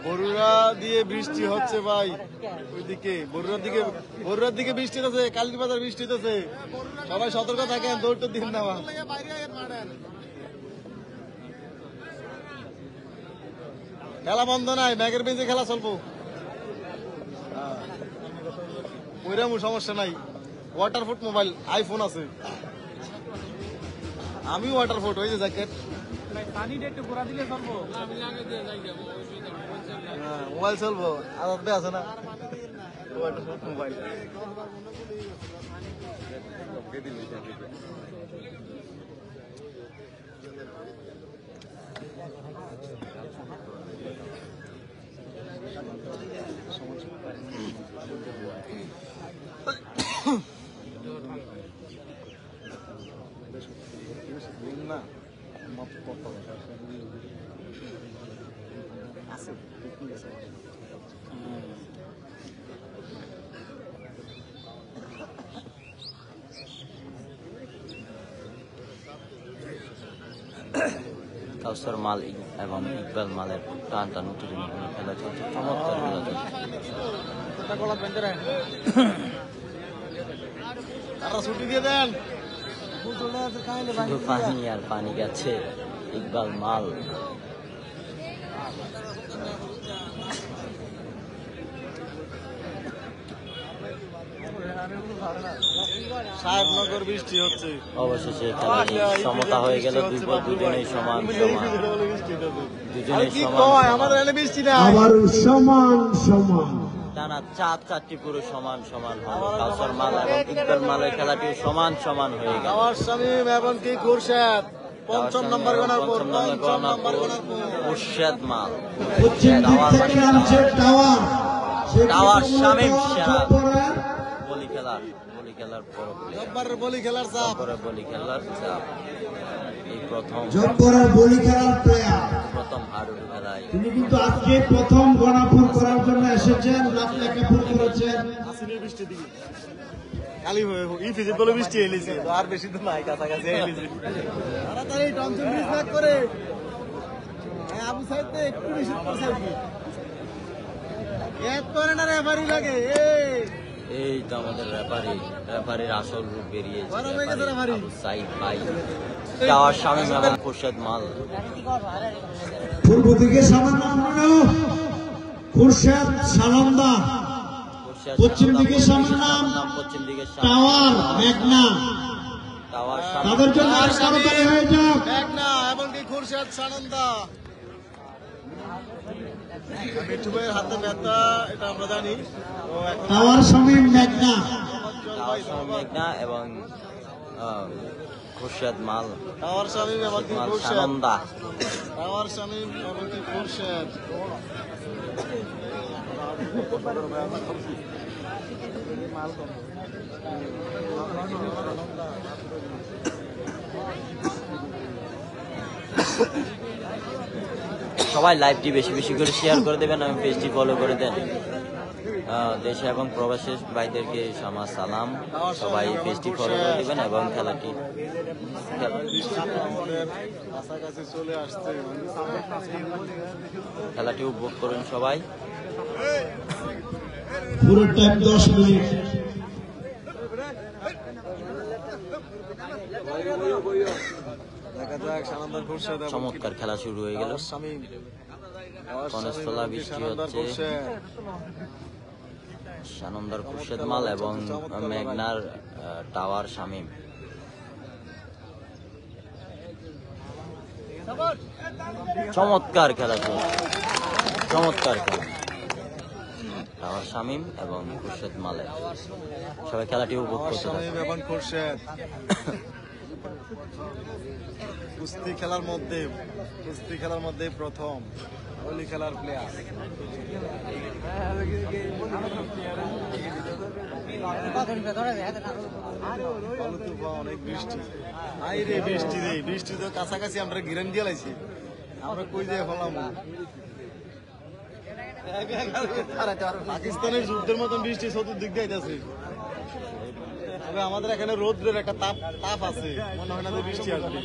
বরুড়া দিয়ে বৃষ্টি হচ্ছে ভাই, ওইদিকে বরুড়ার দিকে বৃষ্টি হচ্ছে, কালীর বাজার বৃষ্টি হচ্ছে, সবাই সতর্ক থাকেন, দৌড় দিন না। খেলা বন্ধ নাই, ব্যাগের বেঞ্চে খেলা চলবো, ওইরকম সমস্যা নাই। ওয়াটারপ্রুফ মোবাইল, আইফোন আছে, আমি ওয়াটারপ্রুফ, ওই যে জ্যাকেট মোবাইল চলবো আদতে আছে না মোবাইল না কাউসার মাল এবং ইকবাল মালের টান টান উত্তেজনা খেলা চলছে, চমৎকার খেলা চলছে। তারা ছুটি দিয়ে দেন শুধু পানি আর পানি গেছে ইকবাল মাল। সাহেবনগর বৃষ্টি হচ্ছে অবশেষে খেলাটি সমতা হয়ে গেল, দুজনেই সমান সমান, দুজনেই সমান আমাদের এনে বৃষ্টি না আবার সমান সমান টানা চারটি পুরো সমান সমান হলো। কাউসার মাল এবং ইকবাল মালের খেলাটি সমান সমান হয়ে গেল। আমার শামীম এবং কি খুরশেদ পঞ্চম নম্বর গণার পর পঞ্চম নম্বর গণার পর মুর্শেদ মাল, পশ্চিম দিক থেকে নামছে টাওয়ার টাওয়ার শামীম সেরা বলি খেলার পর জব্বারের বলি খেলার চাপ পরে বলি খেলার চাপ। এই জব্বরের বলি খেলার প্লেয়ার প্রথম হাডুডু খেলায় তিনি কিন্তু আজকে প্রথম গণাপুর করার জন্য এসেছেন, রাত লেখাপুর করেছেন। আসিনের বৃষ্টি দিকে খালি ই ফিজিট বলে বৃষ্টি এলিছে তো আর বেশি তো নাই কাছাকাছি এলিছে তাড়াতাড়ি টমসন ব্রিজ ব্যাক করে আবু সাইদ তো একটু বেশি করছে এক করে না রেফারি লাগে এই তো আমাদের রেফারির আসল রূপ বেরিয়েছে। বড় হয়ে গেছে রেফারি। আবু সাইদ ভাই, টাওয়ার শামীম এবং খুরশেদ মাল। পূর্ব দিকে সামান্য খুরশেদ সানন্দা, খুরশেদ পশ্চিম দিকে সামনে সামনে নাম, পশ্চিম দিকে টাওয়ার মেঘনা। টাওয়ার তাদের জন্য আর তাড়াতাড়ি হয়ে যাক। না এবং কি খুরশেদ সানন্দা মিঠু ভাইয়ের হাতে ব্যথা এটা আমরা জানি তো এখন টাওয়ার শামীম মেঘনা, মেঘনা এবং খুরশেদ মাল, টাওয়ার শামীম এবং কি মাল খুরশেদ সানন্দা। টাওয়ার শামীম এবং কি খুরশেদ সবাই লাইভটি বেশি বেশি করে শেয়ার করে দেবেন এবং পেজটি ফলো করে দেন। দেশে এবং প্রবাসী ভাইদেরকে আমার সালাম, সবাই পেজটি ফলো করে দেবেন এবং খেলাটি কাছাকাছি চলে আসছে খেলাটি উপভোগ করুন সবাই। পুরো টাইম 10 মিনিট। দেখা যাক সানন্দার খুরশেদ এবং চমৎকার খেলা শুরু হয়ে গেল। শামীম কনস্থলা বৃষ্টি হচ্ছে, সানন্দার খুরশেদ মাল এবং মেঘনার টাওয়ার শামীম। চমৎকার খেলা চলছে, চমৎকার খেলা টাওয়ার শামীম এবং খুরশেদ মালের। সবাই খেলাটি উপভোগ করতে থাকে। শামীম এবং খুরশেদ কুস্তি খেলার মধ্যে প্রথম হোলি খেলার প্লেয়ার অনেক বৃষ্টি রে বৃষ্টি তো কাছাকাছি আমরা গিরান দিয়ে লাইছি আমরা কই যে হলাম পাকিস্তানের যুদ্ধের মতন বৃষ্টি চতুর্দিক দিয়ে আইতাছে। তবে আমাদের এখানে রোদ্রের একটা তাপ আছে, মনে হয় না যে বৃষ্টি আসবে।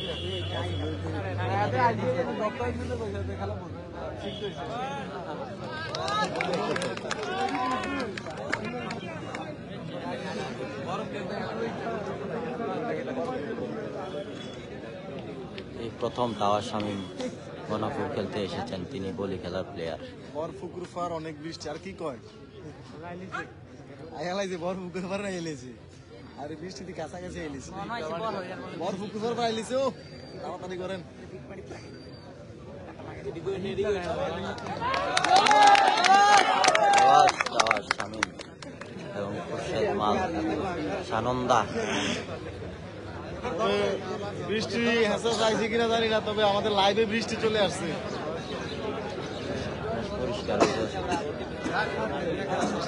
এই প্রথম টাওয়ার শামীম গণাপুর খেলতে এসেছেন, তিনি বলি খেলার প্লেয়ার। বরফুকুর ফার অনেক বৃষ্টি আর কি কয় আইলাইছে বরফুকুর ফার আইলেছে আর বৃষ্টিতে কাছাকাছি আইলেছে বরফুকুর ফার আইলেছে ও তাড়াতাড়ি করেন। টাওয়ার শামীম এবং খুরশেদ মাল সানন্দা। তবে বৃষ্টি হেসা চাইছে কিনা জানি না, তবে আমাদের লাইভে বৃষ্টি চলে আসছে। পরিষ্কার হয়েছে।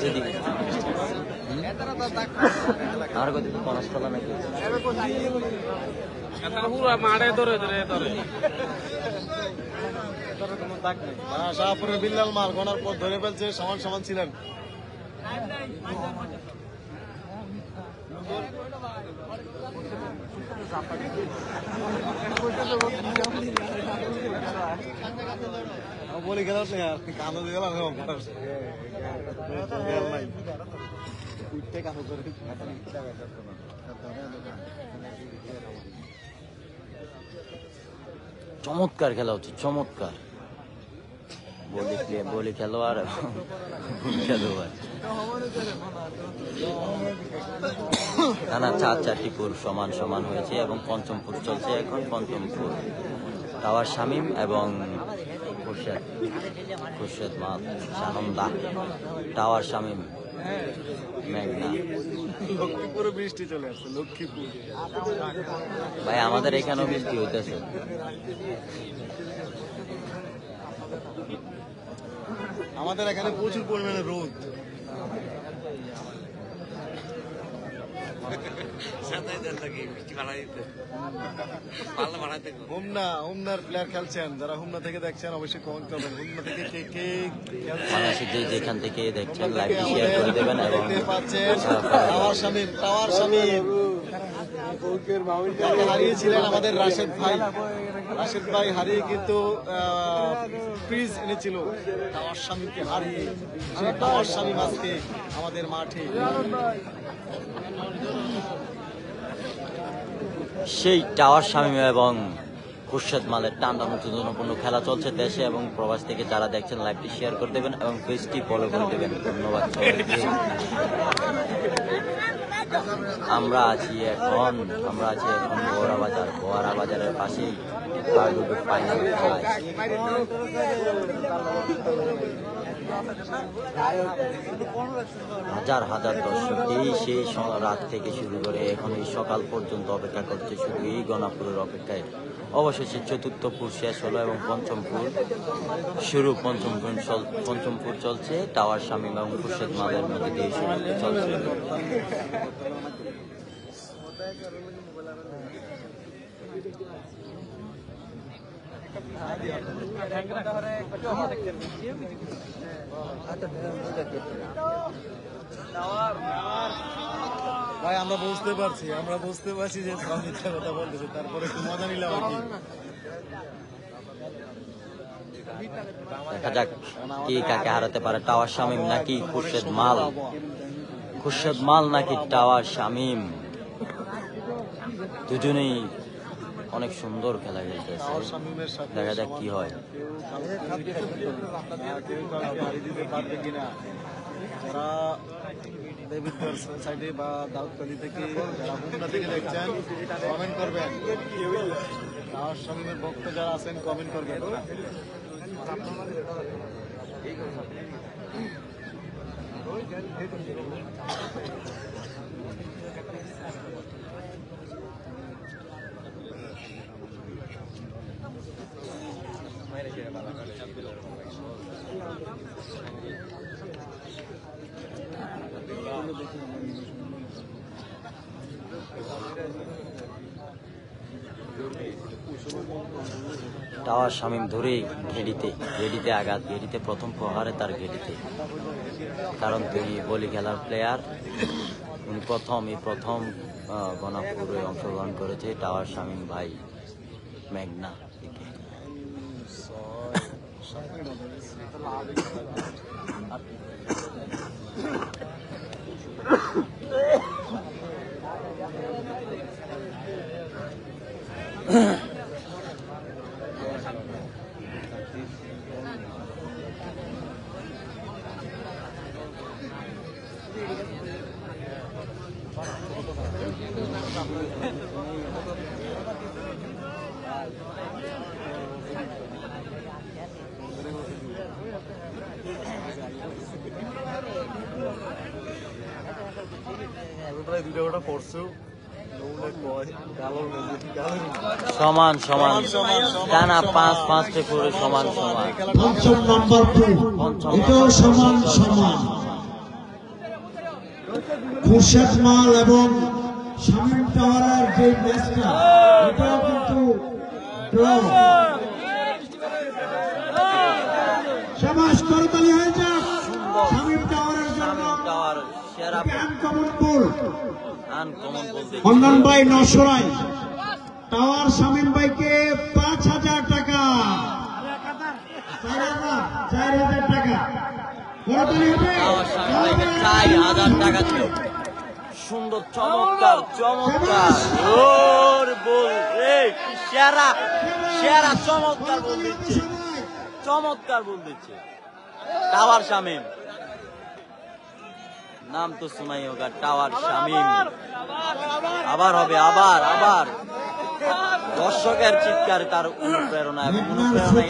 এদিকে। আর কত কনস্তলা নাকি শাহপুরের বিল্লাল মাল গনার পর ধরে ফেলছে, সমান সমান ছিলেন। বলি গেল কানো দিয়ে গেলাম চমৎকার খেলা হচ্ছে, চমৎকার বলি খেলোয়াড় এবং খেলোয়াড় না 4-4টি পুর সমান সমান হয়েছে এবং পঞ্চম পুর চলছে এখন। পঞ্চম পুর টাওয়ার শামীম এবং খুরশেদ মাল সানন্দা। টাওয়ার শামীম মেঘনা। লক্ষ্মীপুরে বৃষ্টি চলে আসছে, লক্ষ্মীপুর ভাই আমাদের এখানেও বৃষ্টি হইতেছে। আমাদের এখানে প্রচুর পরিমাণে রোদ। হুমনার প্লেয়ার খেলছেন, যারা হুমনা থেকে দেখছেন অবশ্যই কমেন্ট করবেন। হুমনা থেকে কে কে বাংলাদেশে যেখান থেকে দেখছেন লাইভটি শেয়ার করে দেবেন এবং দেখতে পাচ্ছেন টাওয়ার শামীম হারিয়েছিলেন আমাদের রাশেদ ভাই হারিয়ে কিন্তু প্রিজ এনেছিল টাওয়ার শামীমকে হারিয়ে। টাওয়ার শামীম আজকে আমাদের মাঠে। সেই টাওয়ার শামীম এবং খুরশেদ মালের টানটানোপূর্ণ খেলা চলছে দেশে এবং প্রবাস থেকে। যারা দেখছেন লাইভটি শেয়ার করে দেবেন এবং পেজটি ফলো করে দেবেন। ধন্যবাদ সবাইকে। আমরা আছি এখন গোয়ারা বাজারের পাশেই ফাইনাল খেলায়। হাজার হাজার দর্শক সেই রাত থেকে শুরু করে এখন এই সকাল পর্যন্ত অপেক্ষা করছে শুধু এই গণাপুরের অপেক্ষায়। অবশেষে চতুর্থ পুর শেষ হলো এবং পঞ্চম পুর শুরু। পঞ্চম পুর চলছে টাওয়ার শামীম এবং খুরশেদ মালের মধ্যে দিয়ে শুরু চলছে। ভাই আমরা বুঝতে পারছি যে মিথ্যা কথা বলতেছে, তারপরে একটু মজা নিলাম আর কি। দেখা যাক কে কাকে হারাতে পারে, টাওয়ার শামীম নাকি খুরশেদ মাল নাকি টাওয়ার শামীম। দুজনেই অনেক সুন্দর খেলা খেলতেছে, দেখা যাক কি হয়। যারা দেবিদ্বার সাইডে বা দাউদকালি থেকে যারা হুমনা থেকে দেখছেন কমেন্ট করবেন। টাওয়ার শামীমের ভক্ত যারা আছেন কমেন্ট করবেন। টাওয়ার শামীম ধরে ঘেডিতে আঘাত, ঘেডিতে প্রথম প্রহারে তার ঘেডিতে, কারণ তিনি বলি খেলার প্লেয়ার। উনি প্রথম গণাপুরে অংশগ্রহণ করেছে টাওয়ার শামীম ভাই মেঘনা থেকে। ভিডিওটা পড়ছো সমান সমান টানা 5-5টি পুরো সমান সমান। পঞ্চম নাম্বার 2 এটাও সমান সমান। খুরশেদ মাল এবং শামীম টাওয়ারের যে ম্যাচটা এটাও কিন্তু ড্র। সমাজ করতালি হয়ে যাক শামীম টাওয়ারের জন্য। টাওয়ার সেরা আনকমন বল আনকমন বলতে অন্যান ভাই নশরাই টাওয়ার শামীম ভাইকে 5,000 টাকা 4,000 টাকা করতালি হবে। টাওয়ার স্বামী ভাইকে 4,000 টাকা দিল। সুন্দর চমৎকার চমৎকার ওর বল রে কি সেরা সেরা চমৎকার বল দিচ্ছে চমৎকার বল দিচ্ছে টাওয়ার শামীম। নাম তো শোনাই হোগা টাওয়ার শামীম। আবার হবে আবার আবার দর্শকের চিৎকার তার অনুপ্রেরণা এবং অনুপ্রেরণায়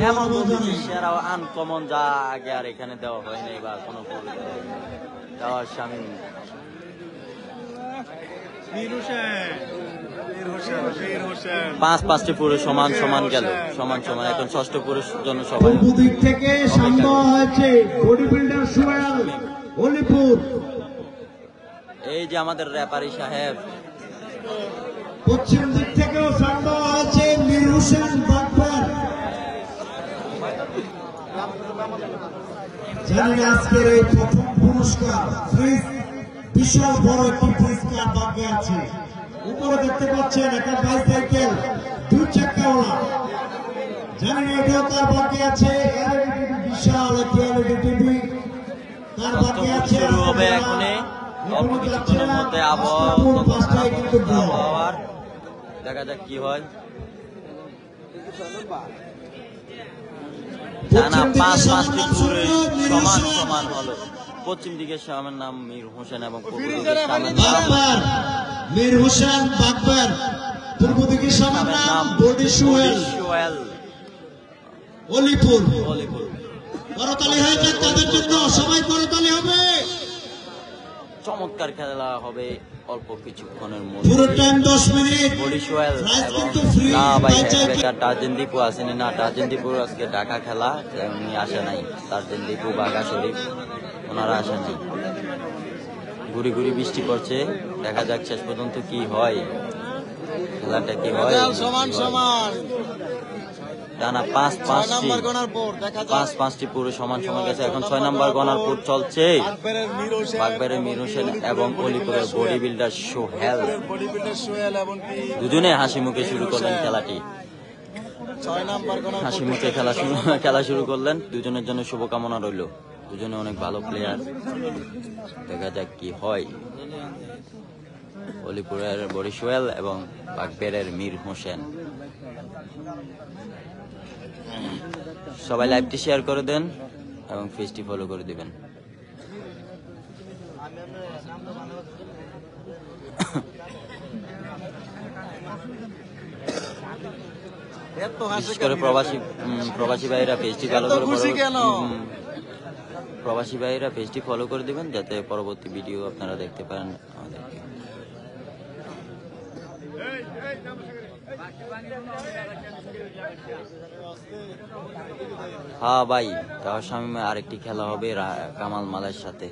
এমন বল দিচ্ছে সেরা আনকমন যা আগে আর এখানে দেওয়া হয়নি বা কোনো টাওয়ার শামীম। পাঁচ পাঁচটি পুরুষ সমান সমান গেল সমান সমান। এখন ষষ্ঠ পুরুষ জন্য সবাই পূর্ব দিক থেকে সামনে হয়েছে বডি বিল্ডার সোহেল অলিপুর। এই যে আমাদের রেপারি সাহেব। পশ্চিম দিক থেকেও সামনে হয়েছে মীর হোসেন বাকবার। জানেন আজকের এই প্রথম পুরস্কার ফ্রিজ বিশাল বড় একটি পুরস্কার বাকি আছে। উপরে দেখতে পাচ্ছেন একটা বাইসাইকেল 2 চাকাওয়ালা। জানেন এটাও তার বাকি আছে। বিশাল একটি এলইডি টিভি তার বাকি আছে। শুরু হবে এখনই অল্প কিছুক্ষণের মধ্যে আবহাওয়ার দেখা যাক কি হয়। টানা 5-5টি পুরুষ সমান সমান হলো। পশ্চিম দিকের স্বামীর নাম মীর হোসেন এবং পূর্ব দিকের স্বামীর নাম মীর হোসেন বাকবার। পূর্ব দিকের স্বামীর নাম বডি সোহেল অলিপুর। অলিপুর। করতালি হয়ে যাক তাদের জন্য, সবাই করতালি হবে। চমৎকার খেলা হবে অল্প কিছুক্ষণের পুরো মধ্যে। Time 10 minute. বডি সোহেল এবং না ভাই বেকার টার্জেন দীপু আসেনি না। টার্জেন দীপুর আজকে ঢাকা খেলা উনি আসে নাই। টার্জেন দীপু বাঘা শরীফ ওনারা আসে নাই। ঘুরি ঘুরি বৃষ্টি পড়ছে। দেখা যাক শেষ পর্যন্ত কি হয় খেলাটা কি হয়। সমান সমান টানা 5-5টি পুরো সমান সমান গেছে। এখন 6 নম্বর গনার পুর চলছে। বাগবাড়ির মীর হোসেন এবং অলিপুরের বডি বিল্ডার সোহেল দুজনে হাসি মুখে শুরু করলেন খেলাটি। হাসি মুখে খেলা শুরু করলেন। দুজনের জন্য শুভকামনা রইল। দুজনে অনেক ভালো প্লেয়ার। দেখা যাক কি হয়। অলিপুরের বডি সোহেল এবং বাগবাড়ির মীর হোসেন। সবাই লাইভটি শেয়ার করে দেন এবং পেজটি ফলো করে দিবেন। বিশেষ করে প্রবাসী ভাইরা পেজটি ফলো করে প্রবাসী ভাইরা পেজটি ফলো করে দিবেন যাতে পরবর্তী ভিডিও আপনারা দেখতে পারেন আমাদেরকে। হ্যাঁ ভাই তার সামনে আরেকটি খেলা হবে কামাল মালের সাথে।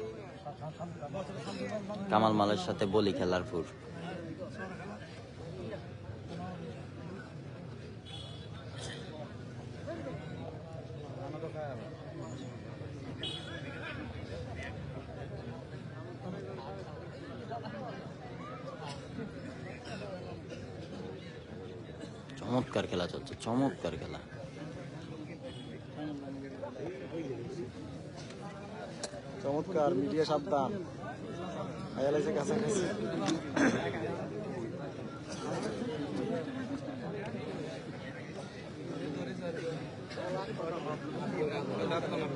কামাল মালের সাথে বলি খেলার পুর। চমৎকার খেলা চলছে চমৎকার খেলা। চমৎকার মিডিয়া সাবধান কাছাকাছি।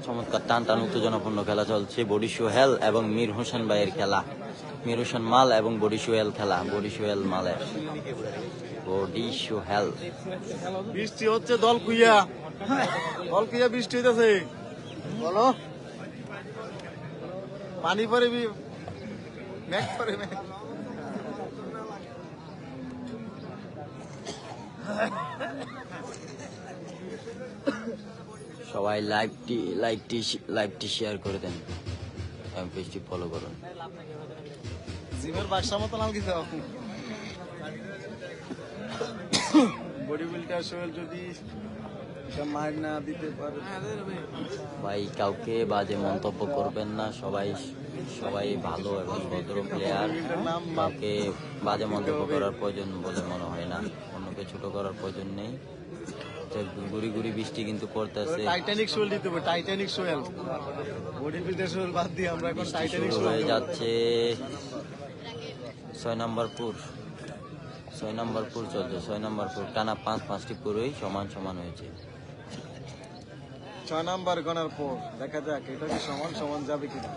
চমৎকার টান টান উত্তেজনাপূর্ণ খেলা চলছে। বডি সোহেল এবং মীর হোসেন ভাইয়ের খেলা। মীর হোসেন মাল এবং বডি সোহেল খেলা। বডি সোহেল মালের বডি সোহেল। বৃষ্টি হচ্ছে দল কুইয়া বৃষ্টি হইতেছে। বলো পানি পরে ব্যাক করে ব্যাক। সবাই লাইভটি শেয়ার করে দেন এবং পেজটি ফলো করুন। জিমের বাক্সা মতো নাম কি দাও বডি বিল্ডার সোহেল যদি এটা মার না দিতে পারে ভাই কাউকে বাজে মন্তব্য করবেন না, সবাই ভালো এবং ভদ্র প্লেয়ার। কাউকে বাজে মন্তব্য করার প্রয়োজন বলে মনে হয় না, অন্যকে ছোট করার প্রয়োজন নেই। গুড়ি গুড়ি বৃষ্টি কিন্তু পড়তেছে, টাইটানিক সোহেল দিতে হবে, Titanic Sohel. Body builder Sohel বাদ দিয়ে আমরা এখন টাইটানিক শুরু সোহেল হয়ে যাচ্ছে। 6 নম্বর পুর চলছে, 6 নম্বর পুর টানা 5টি পুরই সমান সমান হয়েছে। 6 নাম্বার গনার পর দেখা যাক এটা কি সমান সমান যাবে কিনা।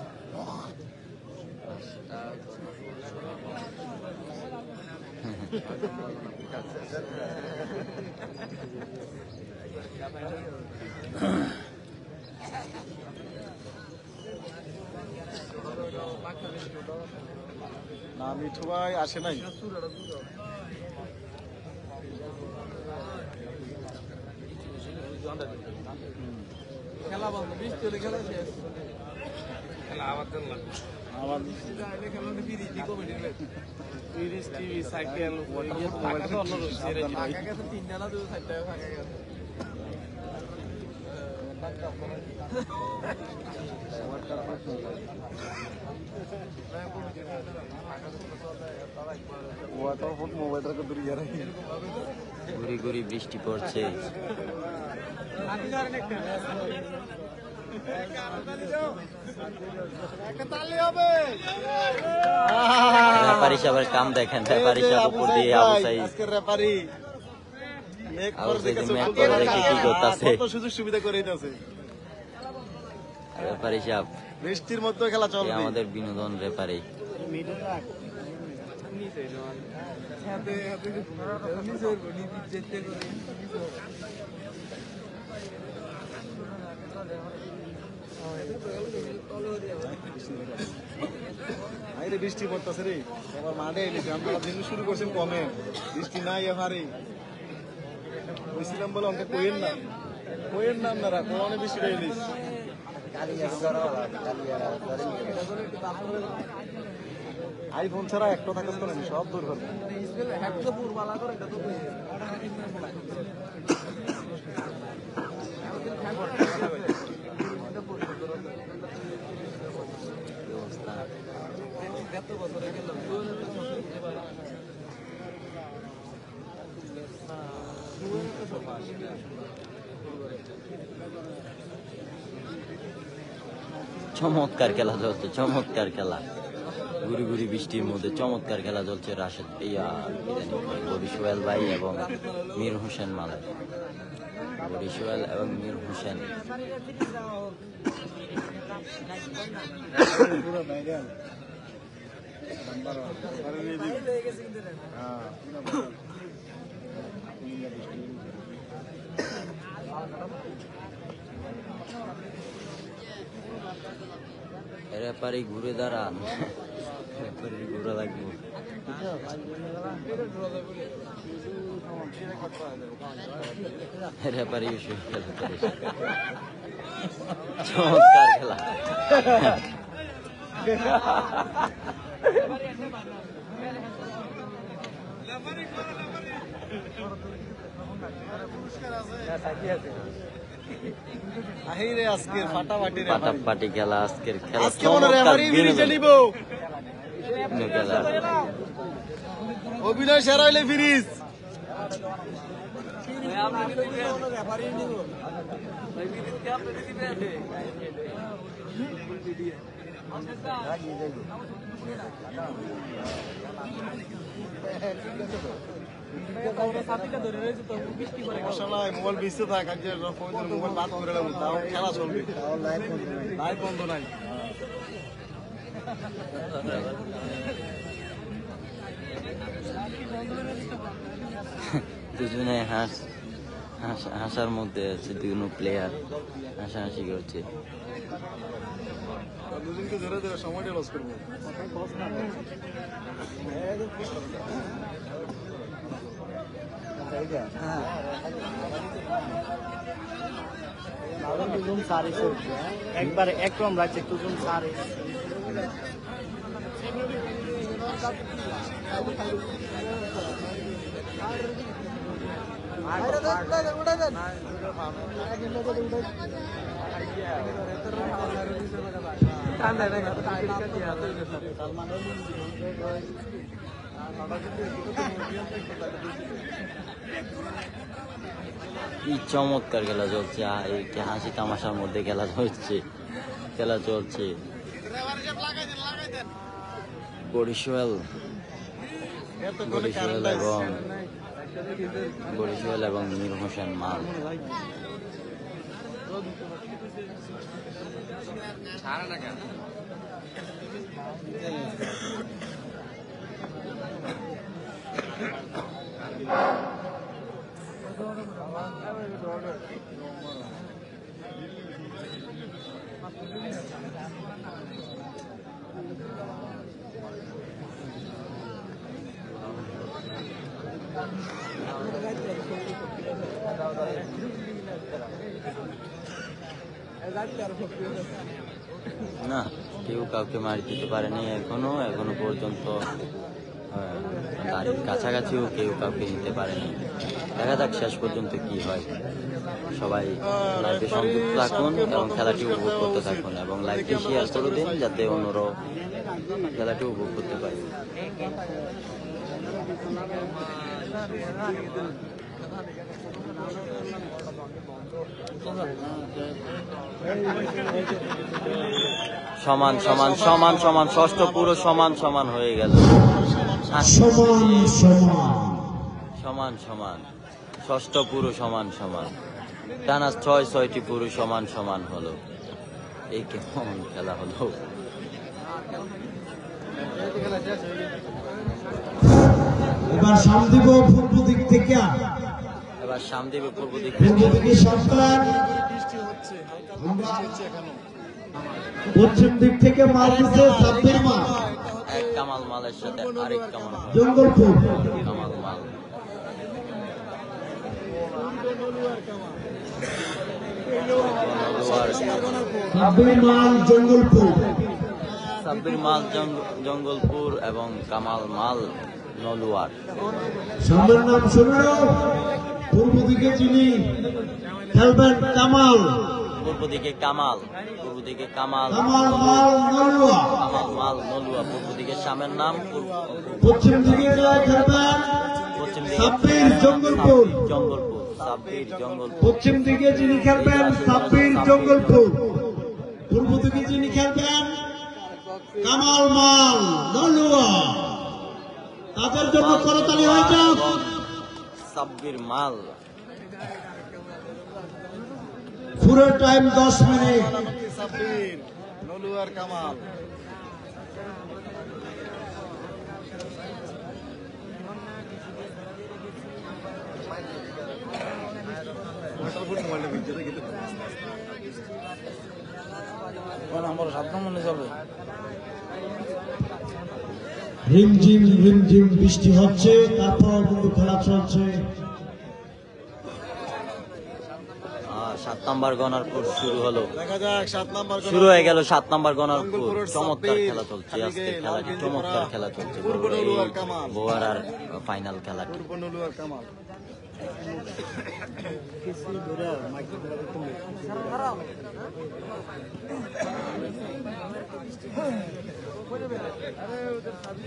না মিঠু ভাই আসে নাই। খেলা বন্ধ, বৃষ্টি হলে খেলা শেষ। আমার তিরিশ টিভি সাইকেল ফাঁকা গেছে, 3 জানা 2 সাইড ফাঁকা গেছে। মোবাইলটাকে দূরে গেলে গুড়ি গুড়ি বৃষ্টি পড়ছে। রেফারি সাহেবের কাম দেখেন, রেফারি সাহেব উপর দিয়ে আবু সাইদ আজকের referee make Abu for Saeed দেখেছে মেক করে দেখে কি করতেছে। কত সুযোগ সুবিধা করে দিতেছে। রেফারি সাহেব বৃষ্টির মধ্যে খেলা এ চলবে। আমাদের বিনোদন রেফারি। আরে বৃষ্টি পড়তেছে রে, এবার মাঠে এলিছে। আমরা দিন শুরু করছেন কমে, বৃষ্টি নাই এবারে। বলছিলাম বলে আমাকে কইেন না আপনারা কোনে বৃষ্টিটা এলিস। আইফোন ছাড়া একটা থাকতে পারে না, সব দূর করবে। চমৎকার খেলা চলছে, চমৎকার খেলা। গুড়ি গুড়ি বৃষ্টির মধ্যে চমৎকার খেলা চলছে। রাশেদ বডি সোহেল ভাই এবং মীর হোসেন মালাই। বডি সোহেল এবং মীর হোসেন। রেফারি ঘুরে দাঁড়ান, রেফারি ঘুরে লাগবে। রেফারি চমৎকার খেলা। আহিরে আজকের ফাটাফাটি রেফারি। ফাটাফাটি খেলা আজকের খেলা। আজকে মনে রেফারি ফিরিজে নিব। খেলা অভিনয় সেরা হইলে ফিরিজ। সমস্যা নাই, মোবাইল বেঁচতে থাক। আজকে মোবাইল বাদ করে দেবো, তাও খেলা চলবে। লাইভ বন্ধ নাই। দুজনে হাসার মধ্যে আছে, দুজন প্লেয়ার হাসাহাসি করছে। দুজনকে ধরে ধরে সময়টা লস করবো। একবারে এক রকম রাখছে তুজুম সারে কি চমৎকার খেলা চলছে, এই হাসি তামাশার মধ্যে খেলা চলছে, খেলা চলছে। বরিশাল এবং মীর হোসেন মাল। না, কেউ কাউকে মার দিতে পারেনি এখনো পর্যন্ত। গাড়ির কাছাকাছিও কেউ কাউকে নিতে পারেনি। দেখা যাক শেষ পর্যন্ত কি হয়। সবাই লাইভে সংযুক্ত থাকুন এবং খেলাটি উপভোগ করতে থাকুন এবং লাইভটি শেয়ার করে দিন যাতে অন্যরাও খেলাটি উপভোগ করতে পারে। সমান সমান সমান সমান ষষ্ঠ পুরো সমান সমান হয়ে গেল। সমান সমান ষষ্ঠ পুরো সমান সমান, টানা 6-6টি পুরো সমান সমান হলো। এই কেমন খেলা হলো। এবার সামদিব পূর্ব দিক থেকে, পূর্ব দিক থেকে সরকার, পশ্চিম দিক থেকে মাল দিচ্ছে সাব্বির মাল, এক কামাল মালের সাথে আরেক কামাল জঙ্গলপুর কামাল মাল। সাব্বির মাল জঙ্গলপুর এবং কামাল মাল নলুয়ার। সামনের নাম শুনে পূর্ব দিকে যিনি খেলবেন কামাল, পূর্ব দিকে কামাল মাল নলুয়া, পূর্ব দিকে স্বামীর নাম। পশ্চিম দিকে খেলবেন সাব্বির জঙ্গলপুর, পশ্চিম দিকে যিনি খেলবেন সাব্বির জঙ্গলপুর, পূর্ব দিকে যিনি খেলবেন কামাল মাল নলুয়া। তাদের জন্য করতালি হয়ে যাক। সাব্বির মাল। পুরো টাইম 10 মিনিট। সাব্বির নলুয়ার কামাল। আমার 7 মনে যাবে। রিমঝিম বৃষ্টি হচ্ছে, তারপর কিন্তু খেলা চলছে। 7 নম্বর গনারপুর শুরু হলো। দেখা যাক 7 নম্বর শুরু হয়ে গেল 7 নম্বর গনারপুর। চমৎকার খেলা চলছে আজকে, খেলাটি চমৎকার খেলা চলছে। বোয়ারার ফাইনাল খেলাটি। পূর্ব নলুয়ার কামাল।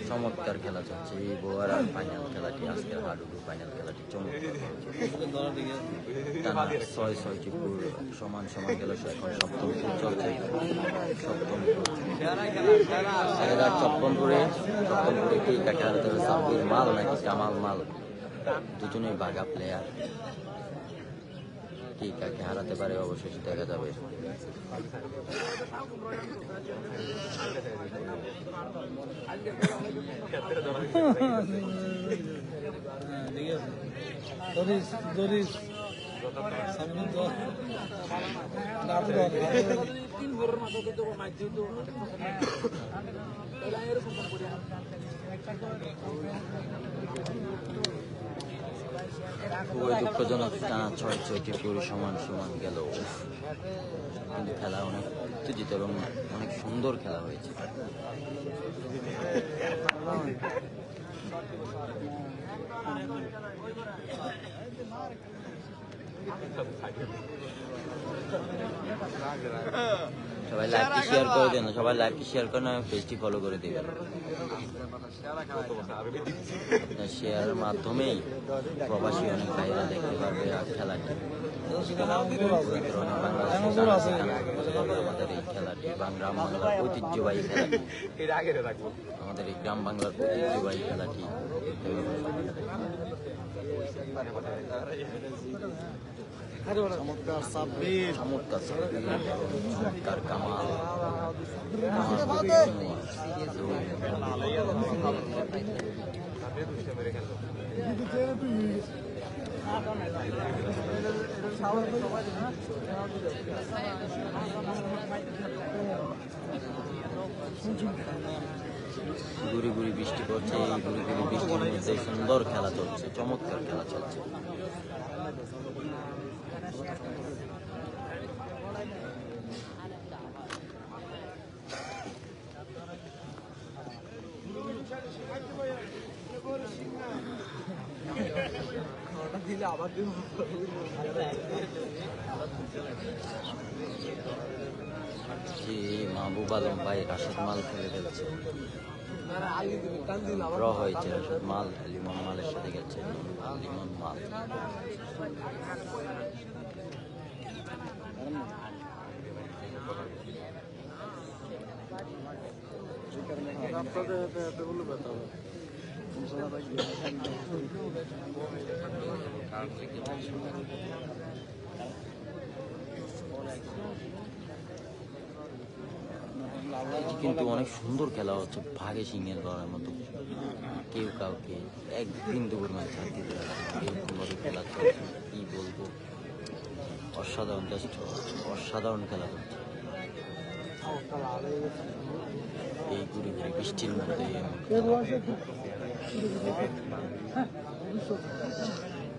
চমৎকার খেলা চলছে এই বোয়ারার ফাইনাল খেলাটি, আজকের হাডুডু ফাইনাল খেলাটি চমৎকার। 6-6টি পুর সমান সমান গেল। এখন সপ্তম পুর চলছে। সপ্তমপুরে কি কাকে হারাতে হবে? সাব্বির মাল নাকি কামাল মাল? দুজনেই বাঘা প্লেয়ার। কি কাকে হারাতে পারে অবশেষে দেখা যাবে। দরিস খুবই দুঃখজনক, টানা 6-6টি পুরো সমান সমান গেল। কিন্তু খেলা অনেক উত্তেজিত এবং অনেক সুন্দর খেলা হয়েছে। সবাই লাইভটি শেয়ার করে দেন, সবাই লাইভটি শেয়ার করে পেজটি ফলো করে দিবেন। আপনার শেয়ারের মাধ্যমেই প্রবাসী অনেক ভাইরা দেখতে পারবে আর খেলাটি। আমাদের এই খেলাটি গ্রাম বাংলার ঐতিহ্যবাহী খেলাটি, আমাদের এই গ্রাম বাংলার ঐতিহ্যবাহী খেলাটি দেখতে চমৎকার সাব্বির, চমৎকার কামাল। গুড়ি গুড়ি বৃষ্টি পড়ছে, এই গুড়ি গুড়ি বৃষ্টির মধ্যে সুন্দর খেলা চলছে, চমৎকার খেলা চলছে। জি মাহবুব আলম ভাই রাশেদ মাল খেলে ফেলছে, ড্র হয়েছে। রাশেদ মাল লিমন মালের সাথে গেছে, লিমন মাল। কিন্তু অনেক সুন্দর খেলা হচ্ছে, ভাগে সিংহের লড়ার মতো। কেউ কাউকে এক বিন্দু পরিমাণ ছাড় দিতে এরকম ভাবে খেলা চলছে, কি বলবো, অসাধারণ, জাস্ট অসাধারণ খেলা হচ্ছে এই গুড়ি গুড়ি বৃষ্টির মধ্যে।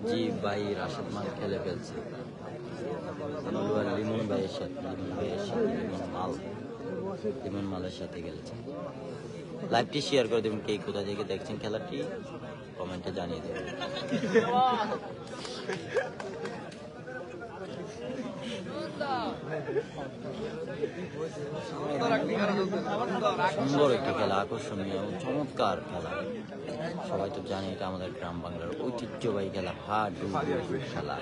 জি ভাই রাশেদ মাল খেলে ফেলছে, লিমন ভাইয়ের সাথে, লিমন মালের সাথে খেলেছে। লাইভটি শেয়ার করে দেবেন, কে কোথা থেকে দেখছেন খেলাটি কমেন্টে জানিয়ে দেবেন। সুন্দর একটি খেলা, আকর্ষণীয় চমৎকার খেলা। সবাই তো জানে এটা আমাদের গ্রাম বাংলার ঐতিহ্যবাহী খেলা, হাডুডু খেলা।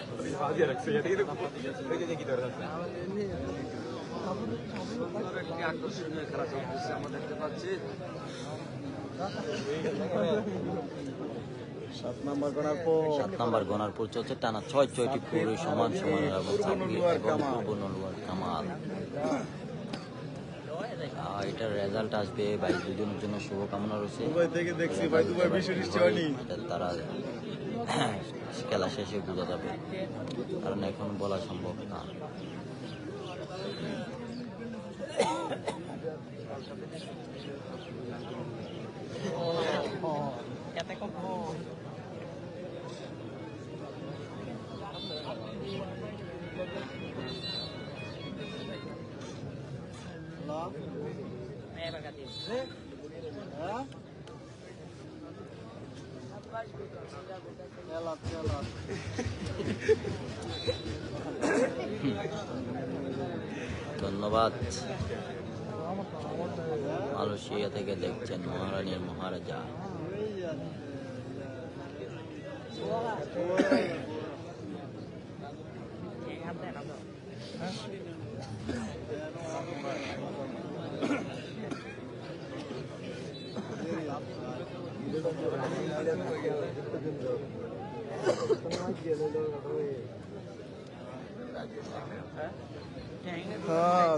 আকর্ষণীয় খেলা চলতেছে আমরা দেখতে পাচ্ছি। 7 নাম্বার গনার পর চলছে টানা 6-6টি পুরো সমান সমান এবং নলওয়ার কামাল। এটার রেজাল্ট আসবে ভাই, দুজনের জন্য শুভকামনা রয়েছে। দুবাই থেকে দেখছি ভাই, দুবাই বৃষ্টি হয়নি, তারা খেলা শেষে বোঝা যাবে, কারণ এখন বলা সম্ভব না। ধন্যবাদ। মালয়েশিয়া থেকে দেখছেন মহারানীর মহারাজা।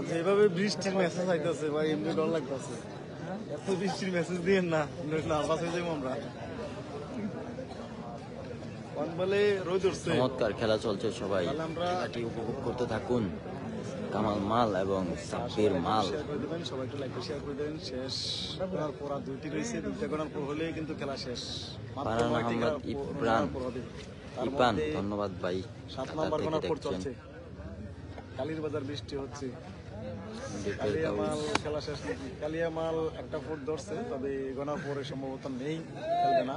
যেভাবে বৃষ্টির মেসেজ আইতেছে ভাই, এমনি ডর লাগতেছে। এত বৃষ্টির মেসেজ দিয়ে না, নার্ভাস হয়ে যাবো আমরা। চমৎকার খেলা চলছে, সবাই খেলাটি উপভোগ করতে থাকুন। কামাল মাল এবং সাব্বির মাল। শেয়ার করে দেবেন, সবাই একটু লাইক শেয়ার করে দেন। শেষ করার পর আর 2টি রয়েছে, 2টা করার পর হলেই কিন্তু খেলা শেষ। মাত্র ফারহান 9টি আহমেদ ইপ্রান, করার পর হবে। তার ইপান মধ্যে ধন্যবাদ ভাই 7 ঢাকা নাম্বার থেকে করার পর দেখছেন। চলছে। কালীর বাজার বৃষ্টি হচ্ছে। ডিপেল কালিয়ামাল কাউস। খেলা শেষ নাকি? কালিয়ামাল একটা ফুট ধরছে, তবে গনার পরে সম্ভবত নেই, খেলবে না।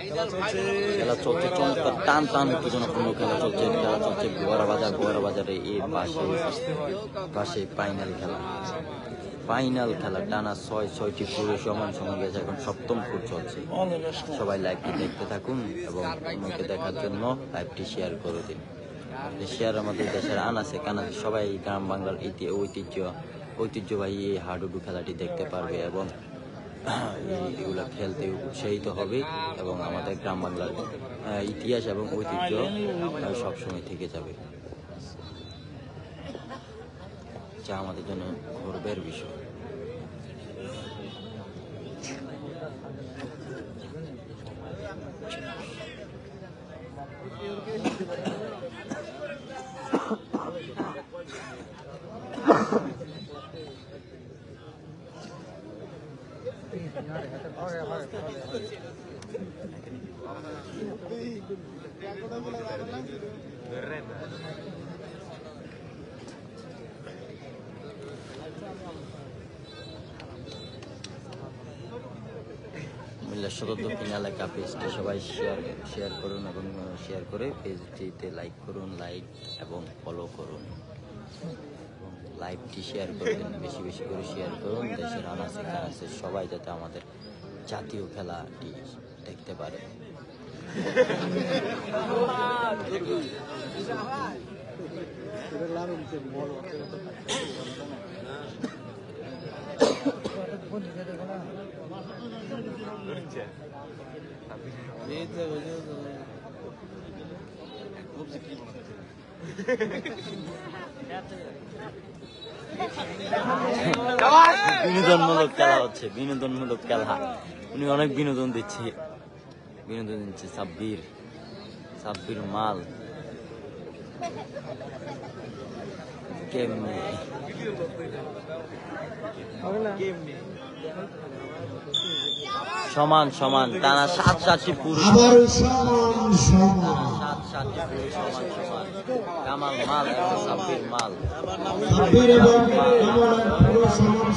খেলা চলছে, খেলা চলছে চমৎকার টান টান উত্তেজনাপূর্ণ খেলা চলছে। খেলা চলছে গোয়ারা বাজারে এর পাশে ফাইনাল খেলা। ফাইনাল খেলা টানা 6টি ফুরে সমান গেছে। এখন 7ম ফুট চলছে। সবাই লাইভটি দেখতে থাকুন এবং আমাকে দেখার জন্য লাইভটি শেয়ার করে দিন। শেয়ার আমাদের দেশের আনাচে কানাচে সবাই গ্রাম বাংলার ঐতিহ্যবাহী এই হাডুডু খেলাটি দেখতে পারবে এবং এগুলো খেলতে উৎসাহিত হবে এবং আমাদের গ্রাম বাংলার ইতিহাস এবং ঐতিহ্য সবসময় থেকে যাবে, যা আমাদের জন্য গর্বের বিষয়। কুমিল্লার সদর দক্ষিণ এলাকা পেজটি সবাই শেয়ার করুন এবং শেয়ার করে পেজটিতে লাইক করুন, লাইক এবং ফলো করুন এবং লাইভটি শেয়ার করে দিন, বেশি বেশি করে শেয়ার করুন। দেশের আনাচে কানাচে সবাই যাতে আমাদের জাতীয় খেলাটি দেখতে পারে। বিনোদনমূলক খেলা হচ্ছে, বিনোদনমূলক খেলা। উনি অনেক বিনোদন দিচ্ছে সাব্বির মাল। কেমনে সমান টানা 7টি পুরুষ, আবারও সমান 7টি পুরুষ সমান। কামাল মাল এবং সাব্বির মাল। সাব্বির এবং কামাল পুরো সমান।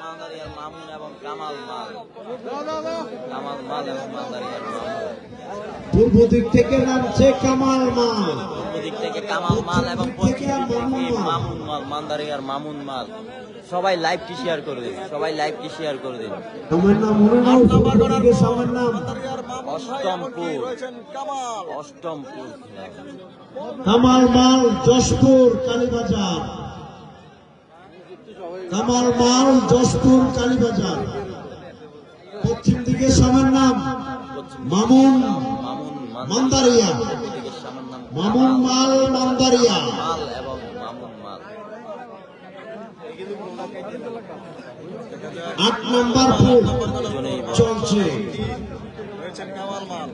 মান্দারিয়ার মামুন এবং কামাল মাল এবং মান্দারিয়ার মামুন। পূর্ব দিক থেকে নামছে কামাল মাল, পূর্ব দিক থেকে কামাল মাল এবং পশ্চিম দিক থেকে মামুন মাল, মান্দারিয়ার মামুন মাল। সবাই লাইভটি শেয়ার করে দিন, আমার নাম মনে নাও, পূর্ব দিকে আমার নাম অষ্টমপুর কামাল মাল, যশপুর কালীবাজার। কামাল মাল, যশপুর কালীবাজার। পশ্চিম দিকে সবার নাম মামুন মান্দারিয়া, মামুন মাল মান্দারিয়া। মাল এবং মামুন মাল। 8 নম্বর ফুট চলছে। রয়েছেন কামাল মাল।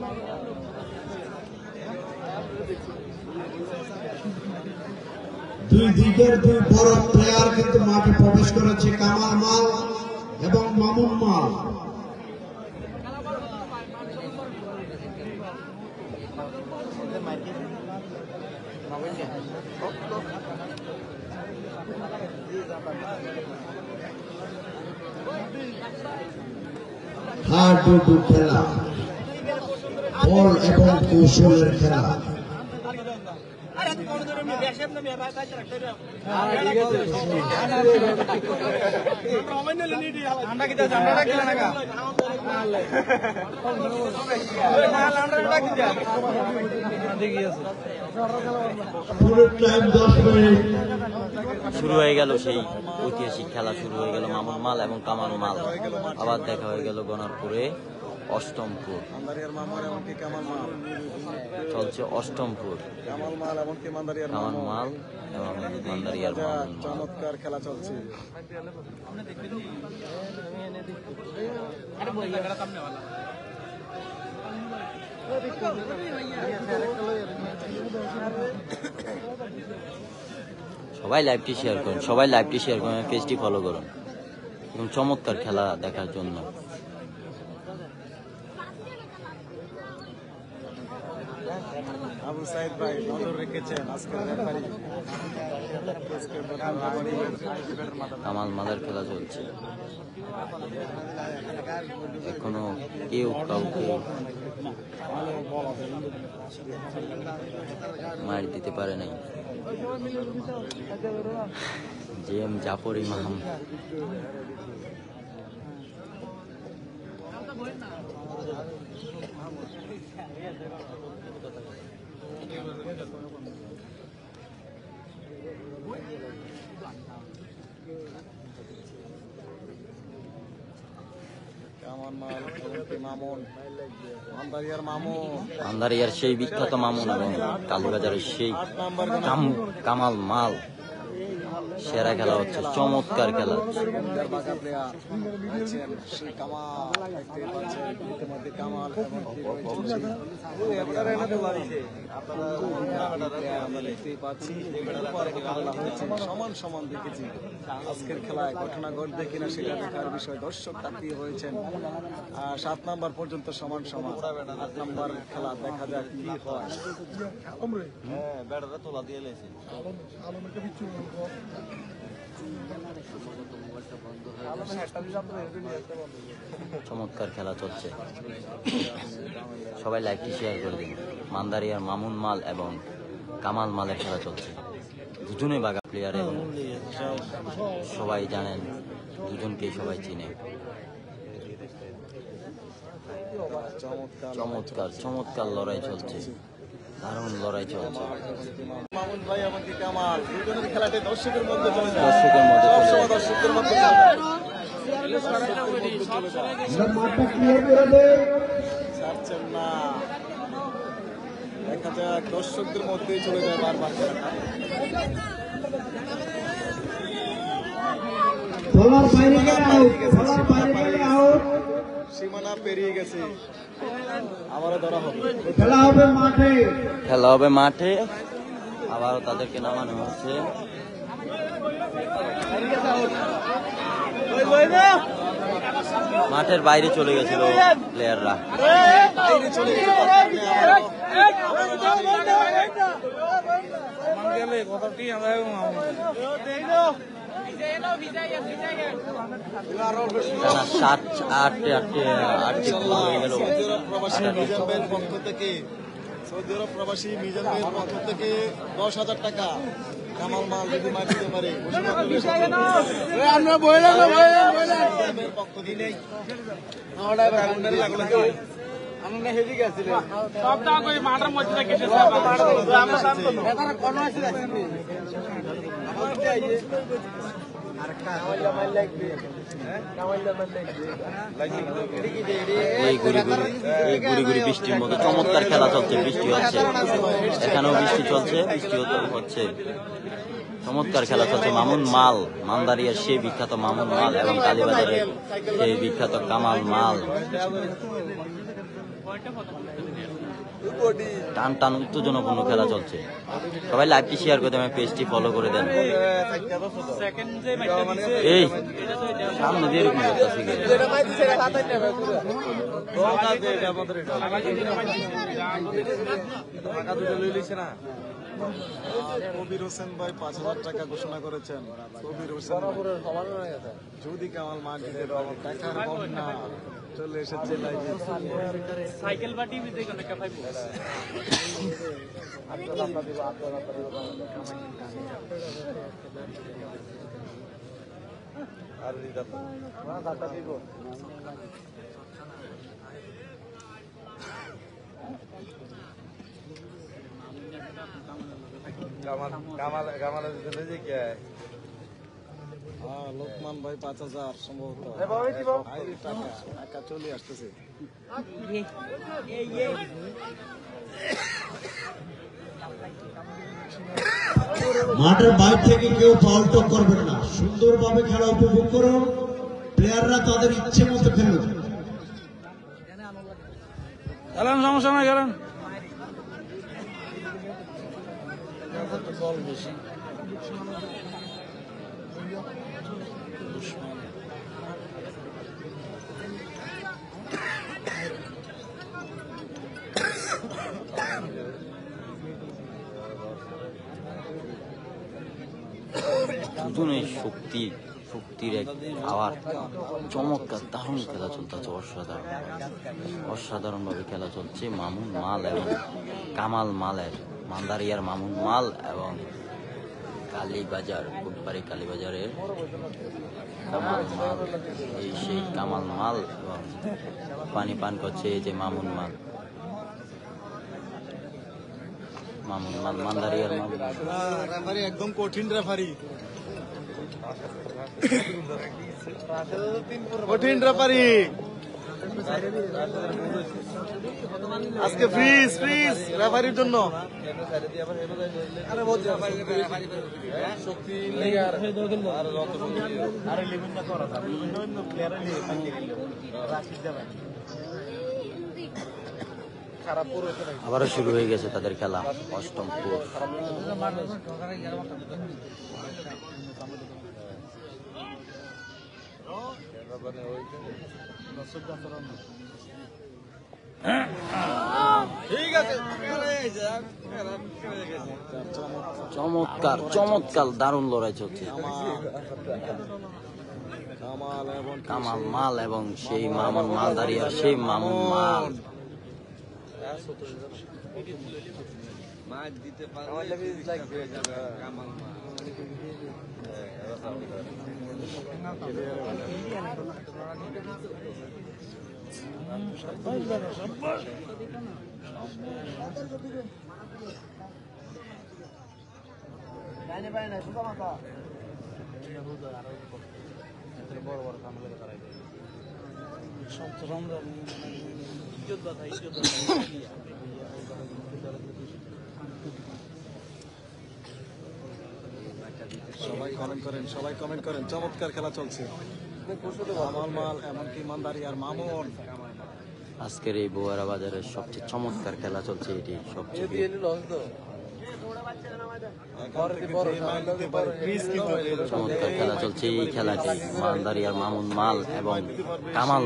দুই দিকের দুই বড় প্লেয়ার কিন্তু মাঠে প্রবেশ করেছে, কামাল মাল এবং মামুন মাল। হাডুডু খেলা, বল এবং কৌশলের খেলা। পুরো টাইম 10 মিনিট। শুরু হয়ে গেল সেই ঐতিহাসিক খেলা, শুরু হয়ে গেল মামুন মাল এবং কামাল মাল। আবার দেখা হয়ে গেল গনারপুরে অষ্টমপুর, মান্দারিয়ার মামার এমনকি কামাল মাল, চলছে অষ্টমপুর, কামাল মাল এমনকি মান্দারিয়ার কামান মামুন। মাল এবং মান্দারিয়ার দেখা যাক, মামুন মাল। চমৎকার খেলা চলছে। সবাই লাইভটি শেয়ার করুন, সবাই লাইভটি শেয়ার করুন, পেজটি ফলো করুন এবং চমৎকার খেলা দেখার জন্য। আবু সাইদ ভাই নজর রেখেছেন আজকের রেফারি। কামাল মালের খেলা চলছে, এখনো কেউ কাউকে মার দিতে পারে নাই। জেএম জাফর ইমাম কামাল মাল এমনকি মামুন, মান্দারিয়ার মামুন। আন্দারিয়ার সেই বিখ্যাত মামুন এবং কালীবাজারের সেই 8 নাম্বার কামাল মাল। সেরা খেলা হচ্ছে, চমৎকার খেলা। বাঁকা প্লেয়ার আছেন সেই কামাল, দেখতেই পাচ্ছেন ইতিমধ্যে কামাল এমনকি রয়েছে। আমরা দেখতেই পাচ্ছি খেলা হয়েছে, সমান সমান দেখেছি। আজকের খেলায় ঘটনা ঘটবে কিনা সেটা দেখার বিষয়, দর্শক তাকিয়ে হয়েছেন। 7 নাম্বার পর্যন্ত সমান সমান, 8 নাম্বার খেলা দেখা যাক কি হয়। চমৎকার খেলা চলছে, সবাই লাইকটি শেয়ার করে দিন। মান্দারিয়ার মামুন মাল এবং কামাল মালের খেলা চলছে, দুজনেই বাঘা প্লেয়ার এবং সবাই জানেন, দুজনকেই সবাই চিনে। চমৎকার চমৎকার লড়াই চলছে, দারুণ লড়াই চলছে। মামুন ভাই এমনকি কামাল দুজনের খেলাতে দর্শকের মধ্যে চলে যায়, দর্শকের মধ্যে চলে যায়। দর্শকদের মধ্যে চলে যায়। মাঠটা ক্লিয়ার করে দেয়। ছাড়ছেন না, দেখা যাক দর্শকদের মধ্যেই চলে যায় বারবার খেলাটা। বলার বাইরে গেলে আউট, বলার বাইরে গেলে আউট। সীমানা পেরিয়ে গেছে, আবারও ধরা হবে। খেলা হবে মাঠে। খেলা হবে মাঠে, আবারও তাদেরকে নামানো হচ্ছে। মাঠের বাইরে চলে গেছিল প্লেয়াররা। বাইরে চলে গেছে, টানা 8 হয়ে গেল। সৌদি আরব প্রবাসী মিজান ভাইয়ের পক্ষ থেকে, সৌদি আরব প্রবাসী মিজান ভাইয়ের পক্ষ থেকে 10,000 টাকা। কামাল মাল যদি মার দিতে পারে পক্ষ থেকে এই গুড়ি গুড়ি বৃষ্টির মধ্যে চমৎকার খেলা চলছে, বৃষ্টি হচ্ছে, এখানেও বৃষ্টি চলছে, বৃষ্টি হচ্ছে। চমৎকার খেলা চলছে। মামুন মাল, মান্দারিয়ার সেই বিখ্যাত মামুন মাল এবং কালীবাজারের সেই বিখ্যাত কামাল মাল। টান টান উত্তেজনাপূর্ণ খেলা চলছে। সবাই লাইভটি শেয়ার করে দেন, পেজটি ফলো করে দেন। এই সামনে দিয়ে এরকম করতেছে কি? কবির হোসেন ভাই 5,000 টাকা ঘোষণা করেছেন। কবির হোসেন যদি কামাল মার দিতে পারে, টাকার বন্যা চলে এসেছে লাইভে। সাইকেল বাটি লোকমান ভাই 5,000 সম্ভবত টাকা চলে আসতেছে। মাঠের বাইরে থেকে কেউ ফাউল টক করবেন না, সুন্দরভাবে খেলা উপভোগ করুন, প্লেয়াররা তাদের ইচ্ছে মতো খেলুন। খেলেন, সমস্যা নাই, খেলেন। দুজনেই শক্তির এক খাওয়ার চমৎকার দারুণ খেলা চলতেছে, অসাধারণ ভাবে খেলা চলছে। মামুন মাল এবং কামাল মালের, মান্দারিয়ার মামুন মাল এবং কালীবাজার, ফুটবাড়ি কালীবাজারের কামাল মাল, এই সেই কামাল মাল এবং পানি পান করছে এই যে মামুন মাল, মান্দারিয়ার মামুন। রেফারি একদম কঠিন রেফারি, কঠিন রেফারি। আজকে ফ্রিজ রেফারির জন্য। আবারও শুরু হয়ে গেছে তাদের খেলা, অষ্টম পুর। চমৎকার দারুণ লড়াই চলছে। কামাল মাল এবং সেই মামুন মালদারিয়ার সেই মামুন মাল। সবাই কমেন্ট করেন, চমৎকার খেলা চলছে। কামাল মাল এমনকি মান্দারি আর মামুন। আজকের এই বোয়ারা বাজারের সবচেয়ে চমৎকার খেলা চলছে, এটি সবচেয়ে চমৎকার খেলা চলছে এই খেলাটি। মালদারিয়ার মামুন মাল এবং কামাল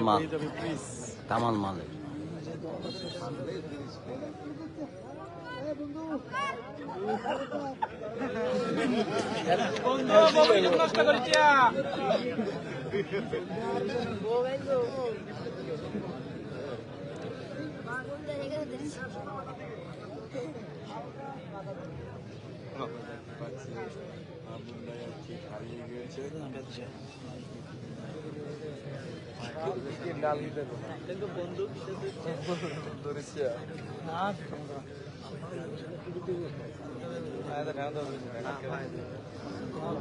মালের। নষ্ট করেছে।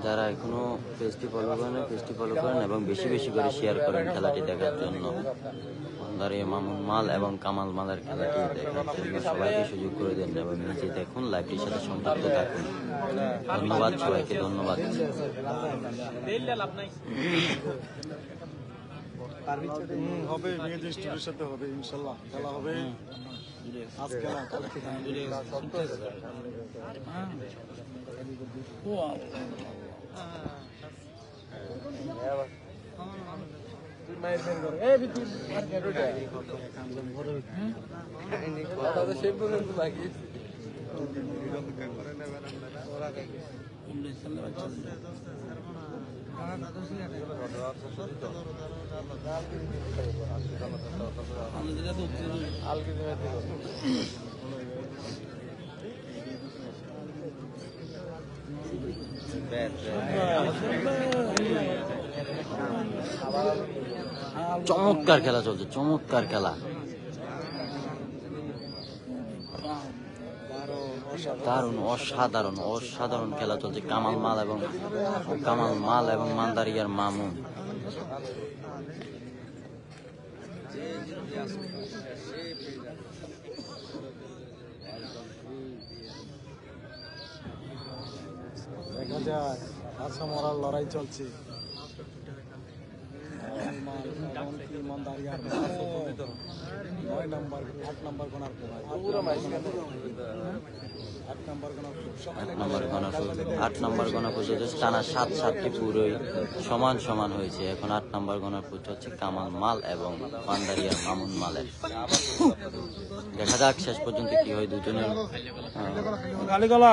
যারা এখনো পেজটি ফলো করেন এবং বেশি বেশি করে শেয়ার করেন খেলাটি দেখার জন্য। দাঁড়িয়ে মামুন মাল এবং কামাল মালের খেলাটি দেখার জন্য সবাইকে সুযোগ করে দেন এবং নিজে দেখুন, লাইভটির সাথে সংযুক্ত থাকুন। ধন্যবাদ সবাইকে, ধন্যবাদ। হবে মেয়েদের স্টুডের সাথে হবে, ইনশাল্লাহ খেলা হবে। আজকে না, কালকে চমৎকার খেলা চলছে, চমৎকার খেলা। দারুণ, অসাধারণ খেলা চলছে। কামাল মাল এবং মান্দারিয়ার মামুন। দেখা যাক আচ্ছা মরার লড়াই চলছে নম্বর 8 নম্বর গোনার আট নম্বর গণা পর্যন্ত টানা 7-7টি পুরোই সমান সমান হয়েছে। এখন 8 নম্বর গণার পুজো হচ্ছে কামাল মাল এবং পান্ডারিয়ার মামুন মালের। দেখা যাক শেষ পর্যন্ত কি হয় দুজনের। গালিগলা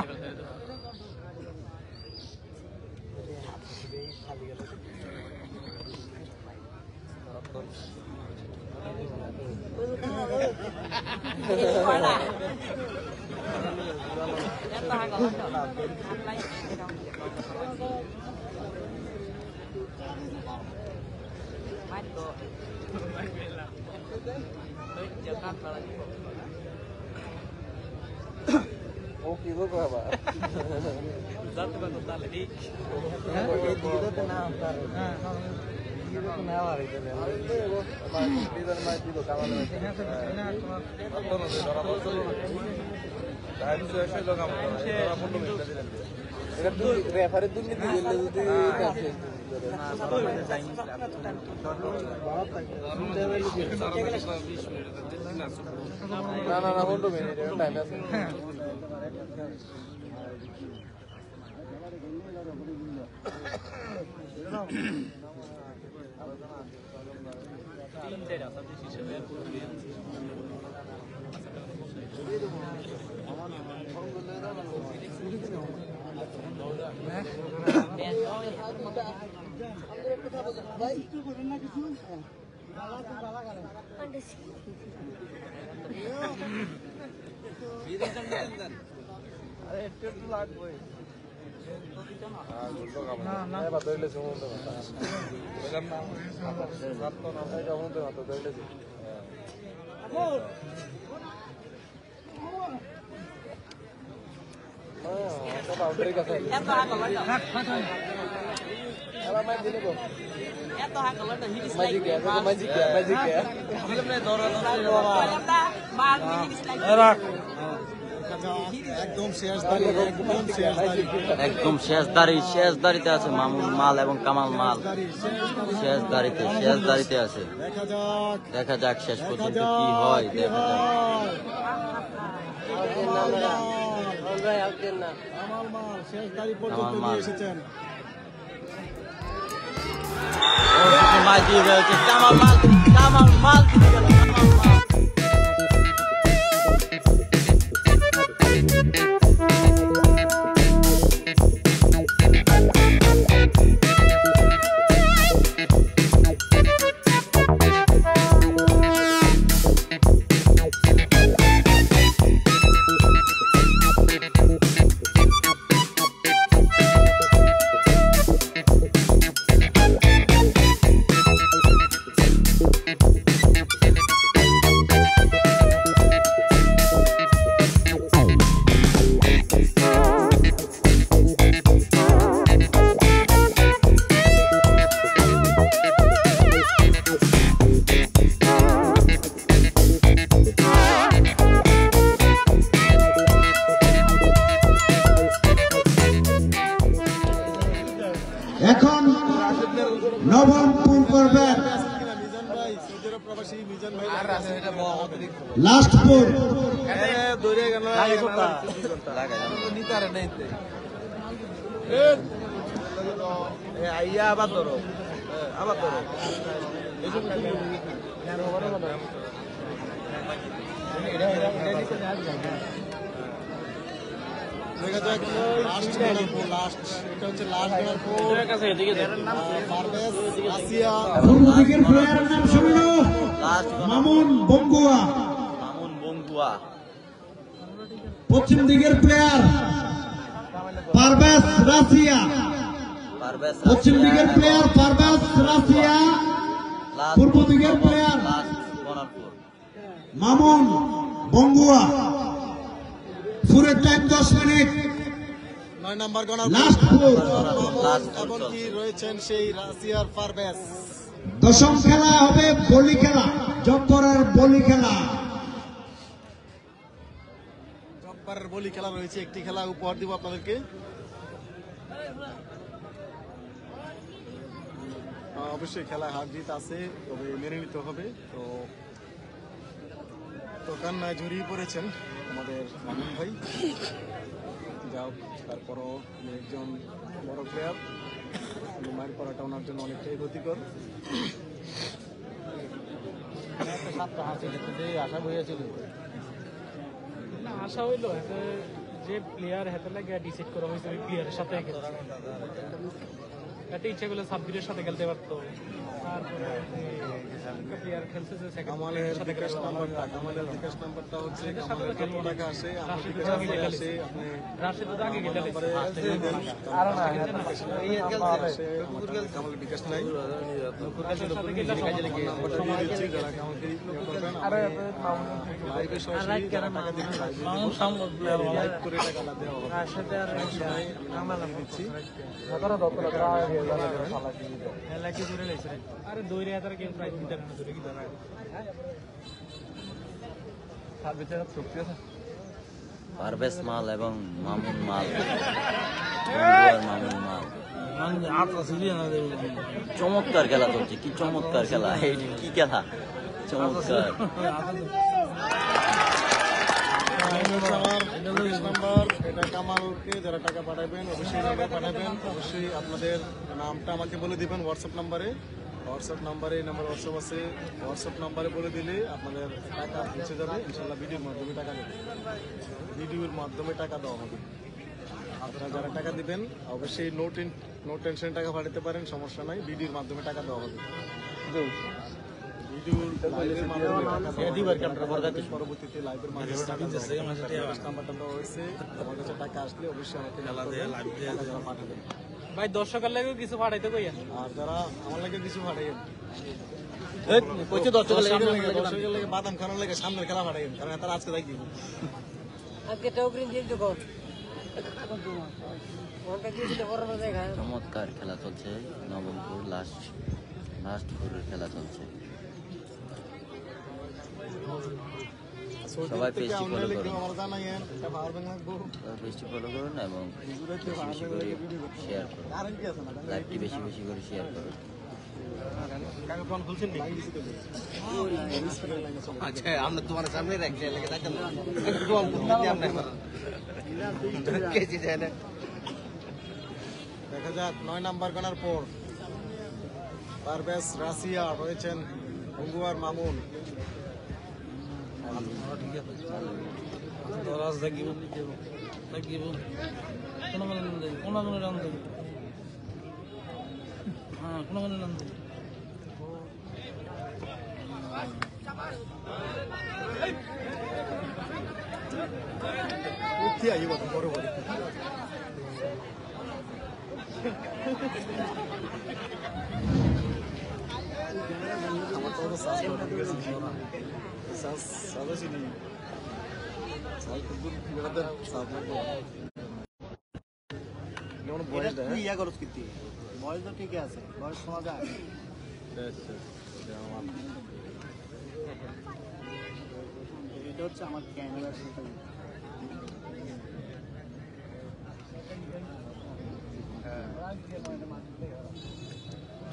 রেফারের দুর্নীতি না না না বন্ধু মিনিট টাইম আছে একদম শেষ দাড়িতে আছে মামুন মাল এবং কামাল মাল। শেষ দাড়িতে আছে। দেখা যাক শেষ পর্যন্ত কি হয়। দেখা যাক কামাল মাল এখন নবমপুর করবেন লাস্ট পুর আবার ধরো দেখা যাক লাস্ট এটা হচ্ছে লাস্ট আসিয়া পূর্ব দিকের প্লেয়ারের নাম শুনলো মামুন বঙ্গুয়া। পশ্চিম দিকের প্লেয়ার পারভেজ রাশিয়া। পশ্চিম দিকের প্লেয়ার পারভেজ রাশিয়া। পূর্ব দিকের প্লেয়ার মামুন বঙ্গুয়া। পুরো টাইম 10 মিনিট। 9 নম্বর গণার লাস্ট পুর এমনকি রয়েছেন সেই রাশিয়ার পারভেজ। দশম খেলা হবে বলি খেলা, জব্বরের বলি খেলা। জব্বারের বলি খেলা রয়েছে, একটি খেলা উপহার দিব আপনাদেরকে। অবশ্যই খেলায় হার জিত আছে, তবে মেনে নিতে হবে। তো কান্নায় জড়িয়ে পড়েছেন আমাদের মামুন ভাই। যাও, তারপরও একজন বড় প্লেয়ার, মায়ের পড়াটা ওনার জন্য অনেকটাই ক্ষতিকর। আশা হইয়াছিল না আশা হইলো যে প্লেয়ার হাতে লাগে ডিসাইড করা হয়েছে ওই প্লেয়ারের সাথে খেলতে। একটা ইচ্ছা করলে সাব্বিরের সাথে খেলতে পারতো, তারপরে প্লেয়ার খেলছে যে সেকেন্ড কামালের সাথে বিকাশ খেলতে নাম্বারটা হচ্ছে কামালের কত টাকা আসে, আমার বিকাশ আগে নাম্বারে গেলে আসে, আপনি রাশিদ তো আগে গেলে নাম্বারে দিয়ে দেন। আরো না আসে, আমার কামালের বিকাশ নাই, নাম্বারটা দিয়ে দিচ্ছি, যারা কামালকে ইয়ে করবেন, লাইভে সরাসরি যারা টাকা দিবেন, লাইভ করে টাকাটা দেওয়া হবে। আমি দিচ্ছি। আরে দৌড়ে হাতার কেউ প্রাইজ দিতে না, দৌড়ে কি ধরা পারভেজ মাল এবং মামুন মাল, বন্ধুয়ার মামুন মাল। চমৎকার খেলা চলছে, কি চমৎকার খেলা, এই কি খেলা, চমৎকার। আমার বিকাশ নাম্বার, এটা কামালকে যারা টাকা পাঠাবেন অবশ্যই টাকা পাঠাবেন। অবশ্যই আপনাদের নামটা আমাকে বলে দিবেন হোয়াটসঅ্যাপ নাম্বারে। এই নাম্বার হোয়াটসঅ্যাপ আছে, হোয়াটসঅ্যাপ নাম্বারে বলে দিলে আপনাদের টাকা পৌঁছে যাবে ইনশাল্লাহ। ভিডিওর মাধ্যমে টাকা দেবে, ভিডিওর মাধ্যমে টাকা দেওয়া হবে। আপনারা যারা টাকা দিবেন অবশ্যই নো টেনশন টাকা পাঠাতে পারেন, সমস্যা নাই, ভিডিওর মাধ্যমে টাকা দেওয়া হবে। লাইভের মাধ্যমে পরবর্তীতে লাইভের মাধ্যমে নাম্বারটা দেওয়া হয়েছে। আমার কাছে টাকা আসলে অবশ্যই আমাকে টাকা যারা পাঠাবেন। ভাই দর্শকের লাগেও কিছু পাঠাইতে কইয়া আর যারা আমার লাগে কিছু পাঠাইন, দর্শকের লাগে বাদাম খানোর লাগে সামনের খেলা পাঠাইন, কারণ তারা আজকে দেখি চমৎকার খেলা চলছে, নবমপুর লাস্ট ফোরের খেলা চলছে। সবাই পেজটি ফলো করুন, আমার জানাইন, এটা পাওয়ার ব্যাংক লাগবো। পেজটি ফলো করুন এবং বেশি বেশি করে শেয়ার করুন, লাইভটি বেশি বেশি করে শেয়ার করুন। আচ্ছা আমরা তোমার সামনে রাখছি দেখা যাক 9 নাম্বার গানার পর পারভেজ রাশিয়া রয়েছেন বঙ্গুয়ার মামুন। বয়স তো ঠিকই আছে, বয়স শোনা যায়। এটা হচ্ছে আমার ক্যামেরা।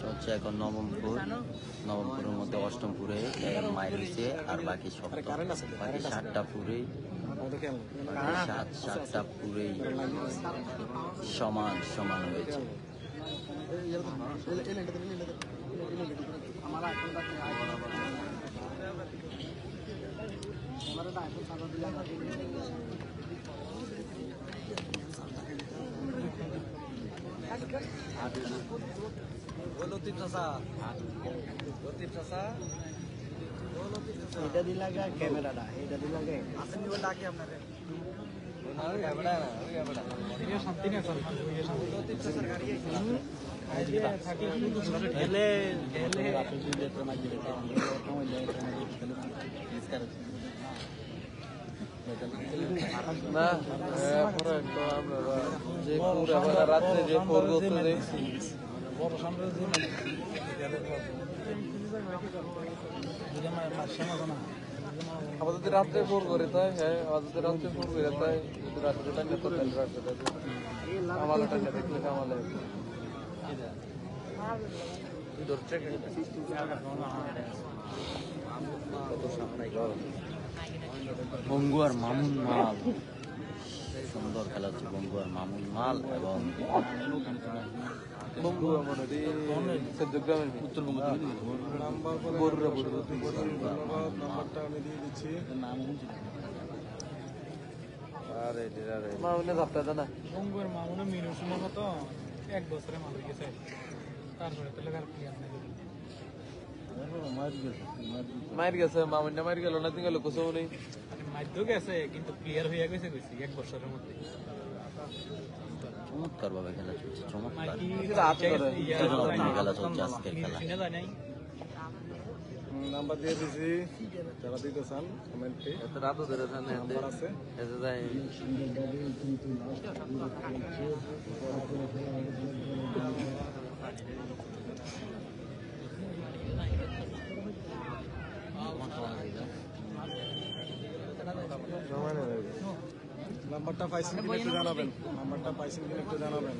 চলছে এখন নবমপুরের মধ্যে অষ্টমপুরে মাইল হয়েছে, আর বাকি সব বাকি 7টা পুরেই সাতটা পুরেই সমান হয়েছে। এটা দিন লাগে ক্যামেরাটা, এটা দিন লাগে ডাকি আপনাকে শান্তি না রাত্রে যে ফোর করতে আপাতত রাত্রে ফোর করে তাই হ্যাঁ আপাতত রাত্রে ফোর করে তাই যদি রাত্রে টাইম তো তাই রাত্রে আমালে টাইম দেখলে আমালে ধরছে বঙ্গু আর মামুন মাল, সুন্দর খেলা হচ্ছে বঙ্গু আর মামুন মাল এবং বঙ্গু আমার চট্টগ্রামের উত্তরবঙ্গ বরুরা নাম্বারটা আমি দিয়ে দিচ্ছি। মামুনে ধাপটা দেয় না বঙ্গুর মামুনে মিনু শুনে মতো 1 বছরে মারা গেছে, তারপরে তো লাগার প্লেয়ার নাই। মায়ের গেছে মামুনে মায়ের গেল না গেল কোথাও নেই মাইদ্য গেছে কিন্তু প্লেয়ার হয়ে গেছে 1 বছরের মধ্যে। চমৎকার ভাবে খেলা চলছে, চমৎকার মাইকি খেলা চলছে আজকের খেলা। চিনে যায় নাই নাম্বার দিয়ে দিছি, যারা দিতে চান কমেন্টে এত রাতও ধরে জানে নাম্বার আছে। এত যাই নাম্বারটা পাইছেন কিনা একটু জানাবেন, নাম্বারটা পাইছেন কিনা একটু জানাবেন।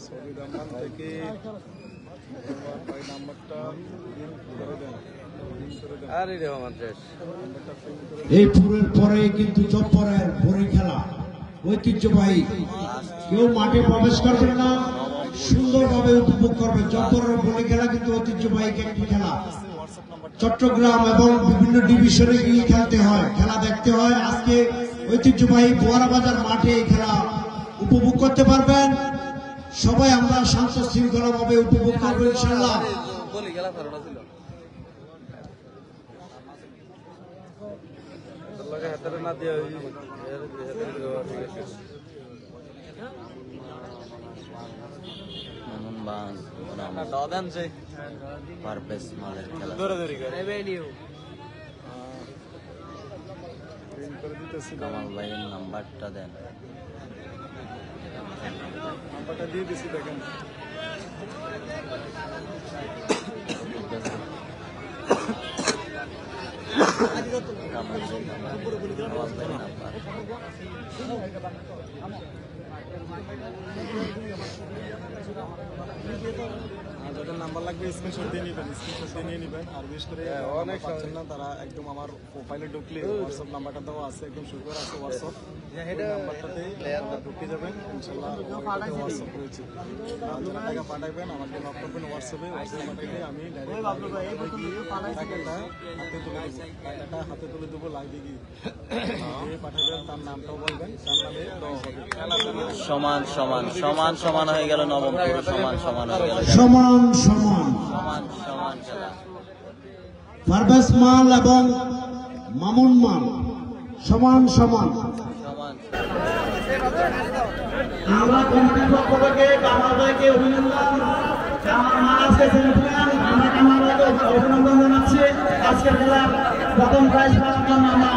সৌদি দামান থেকে ভাই নাম্বারটা করে দেন, করে দেন। আরে রে আমার শেষ নাম্বারটা ফোন করে এই পুরের পরে কিন্তু চপ্পরের ভরি খেলা ঐতিহ্যবাহী, কেউ মাঠে প্রবেশ করবেন না, সুন্দরভাবে উপভোগ করবেন। চপ্পরের ভরি খেলা কিন্তু ঐতিহ্যবাহী একটি খেলা। চট্টগ্রাম এবং বিভিন্ন ডিভিশনে গিয়ে খেলতে হয়, খেলা দেখতে হয়। আজকে ঐতিহ্যবাহী বোয়ারা বাজার মাঠে এই খেলা উপভোগ করতে পারবেন। সবাই আমরা শান্ত শৃঙ্খলা ভাবে উপভোগ করবো ইনশাল্লাহ। বলি গেলা ধারণা ছিল লাগে হাতের না দিয়ে মামুন বাস পারভেজ মালের খেলা প্রিন্ট করে দিতেছি। কামাল ভাইয়ের নাম্বারটা দেন। নাম্বারটা দিয়ে দিছি, দেখেন। কামাল ভাইয়ের নাম্বার। যাদের নাম্বার লাগবে স্ক্রিনশট দিয়ে নেবেন, স্ক্রিনশট দিয়ে নিয়ে নেবেন। আর বিশেষ করে অনেক পাচ্ছেন না তারা একদম আমার প্রোফাইলে ঢুকলে হোয়াটসঅ্যাপ নাম্বারটা দেওয়া আছে, একদম শুরু আছে হোয়াটসঅ্যাপ নাম্বারটাতে ঢুকে যাবেন ইনশাল্লাহ। হোয়াটসঅ্যাপ রয়েছে, যারা টাকা পাঠাবেন আমাকে নক করবেন হোয়াটসঅ্যাপে, হোয়াটসঅ্যাপ পাঠালে আমি ডাইরেক্ট টাকাটা হাতে তুলে দেবো, লাইভে গিয়ে পাঠাবেন, তার নামটাও বলবেন, তার নামে দেওয়া হবে। সমান সমান সমান সমান হয়ে গেল, নবম পুরো সমান সমান হয়ে গেল, সমান সমান সমান সমান খেলা। পারভেজ মাল এবং মামুন মাল সমান সমান। সমান আমরা কমিটির পক্ষ থেকে কামাল ভাইকে অভিনন্দন, কামাল মাল আজকে সেমিফাইনাল, আমরা কামাল ভাইকে অভিনন্দন জানাচ্ছি। আজকের খেলার প্রথম প্রাইজ পাওয়ার জন্য আমরা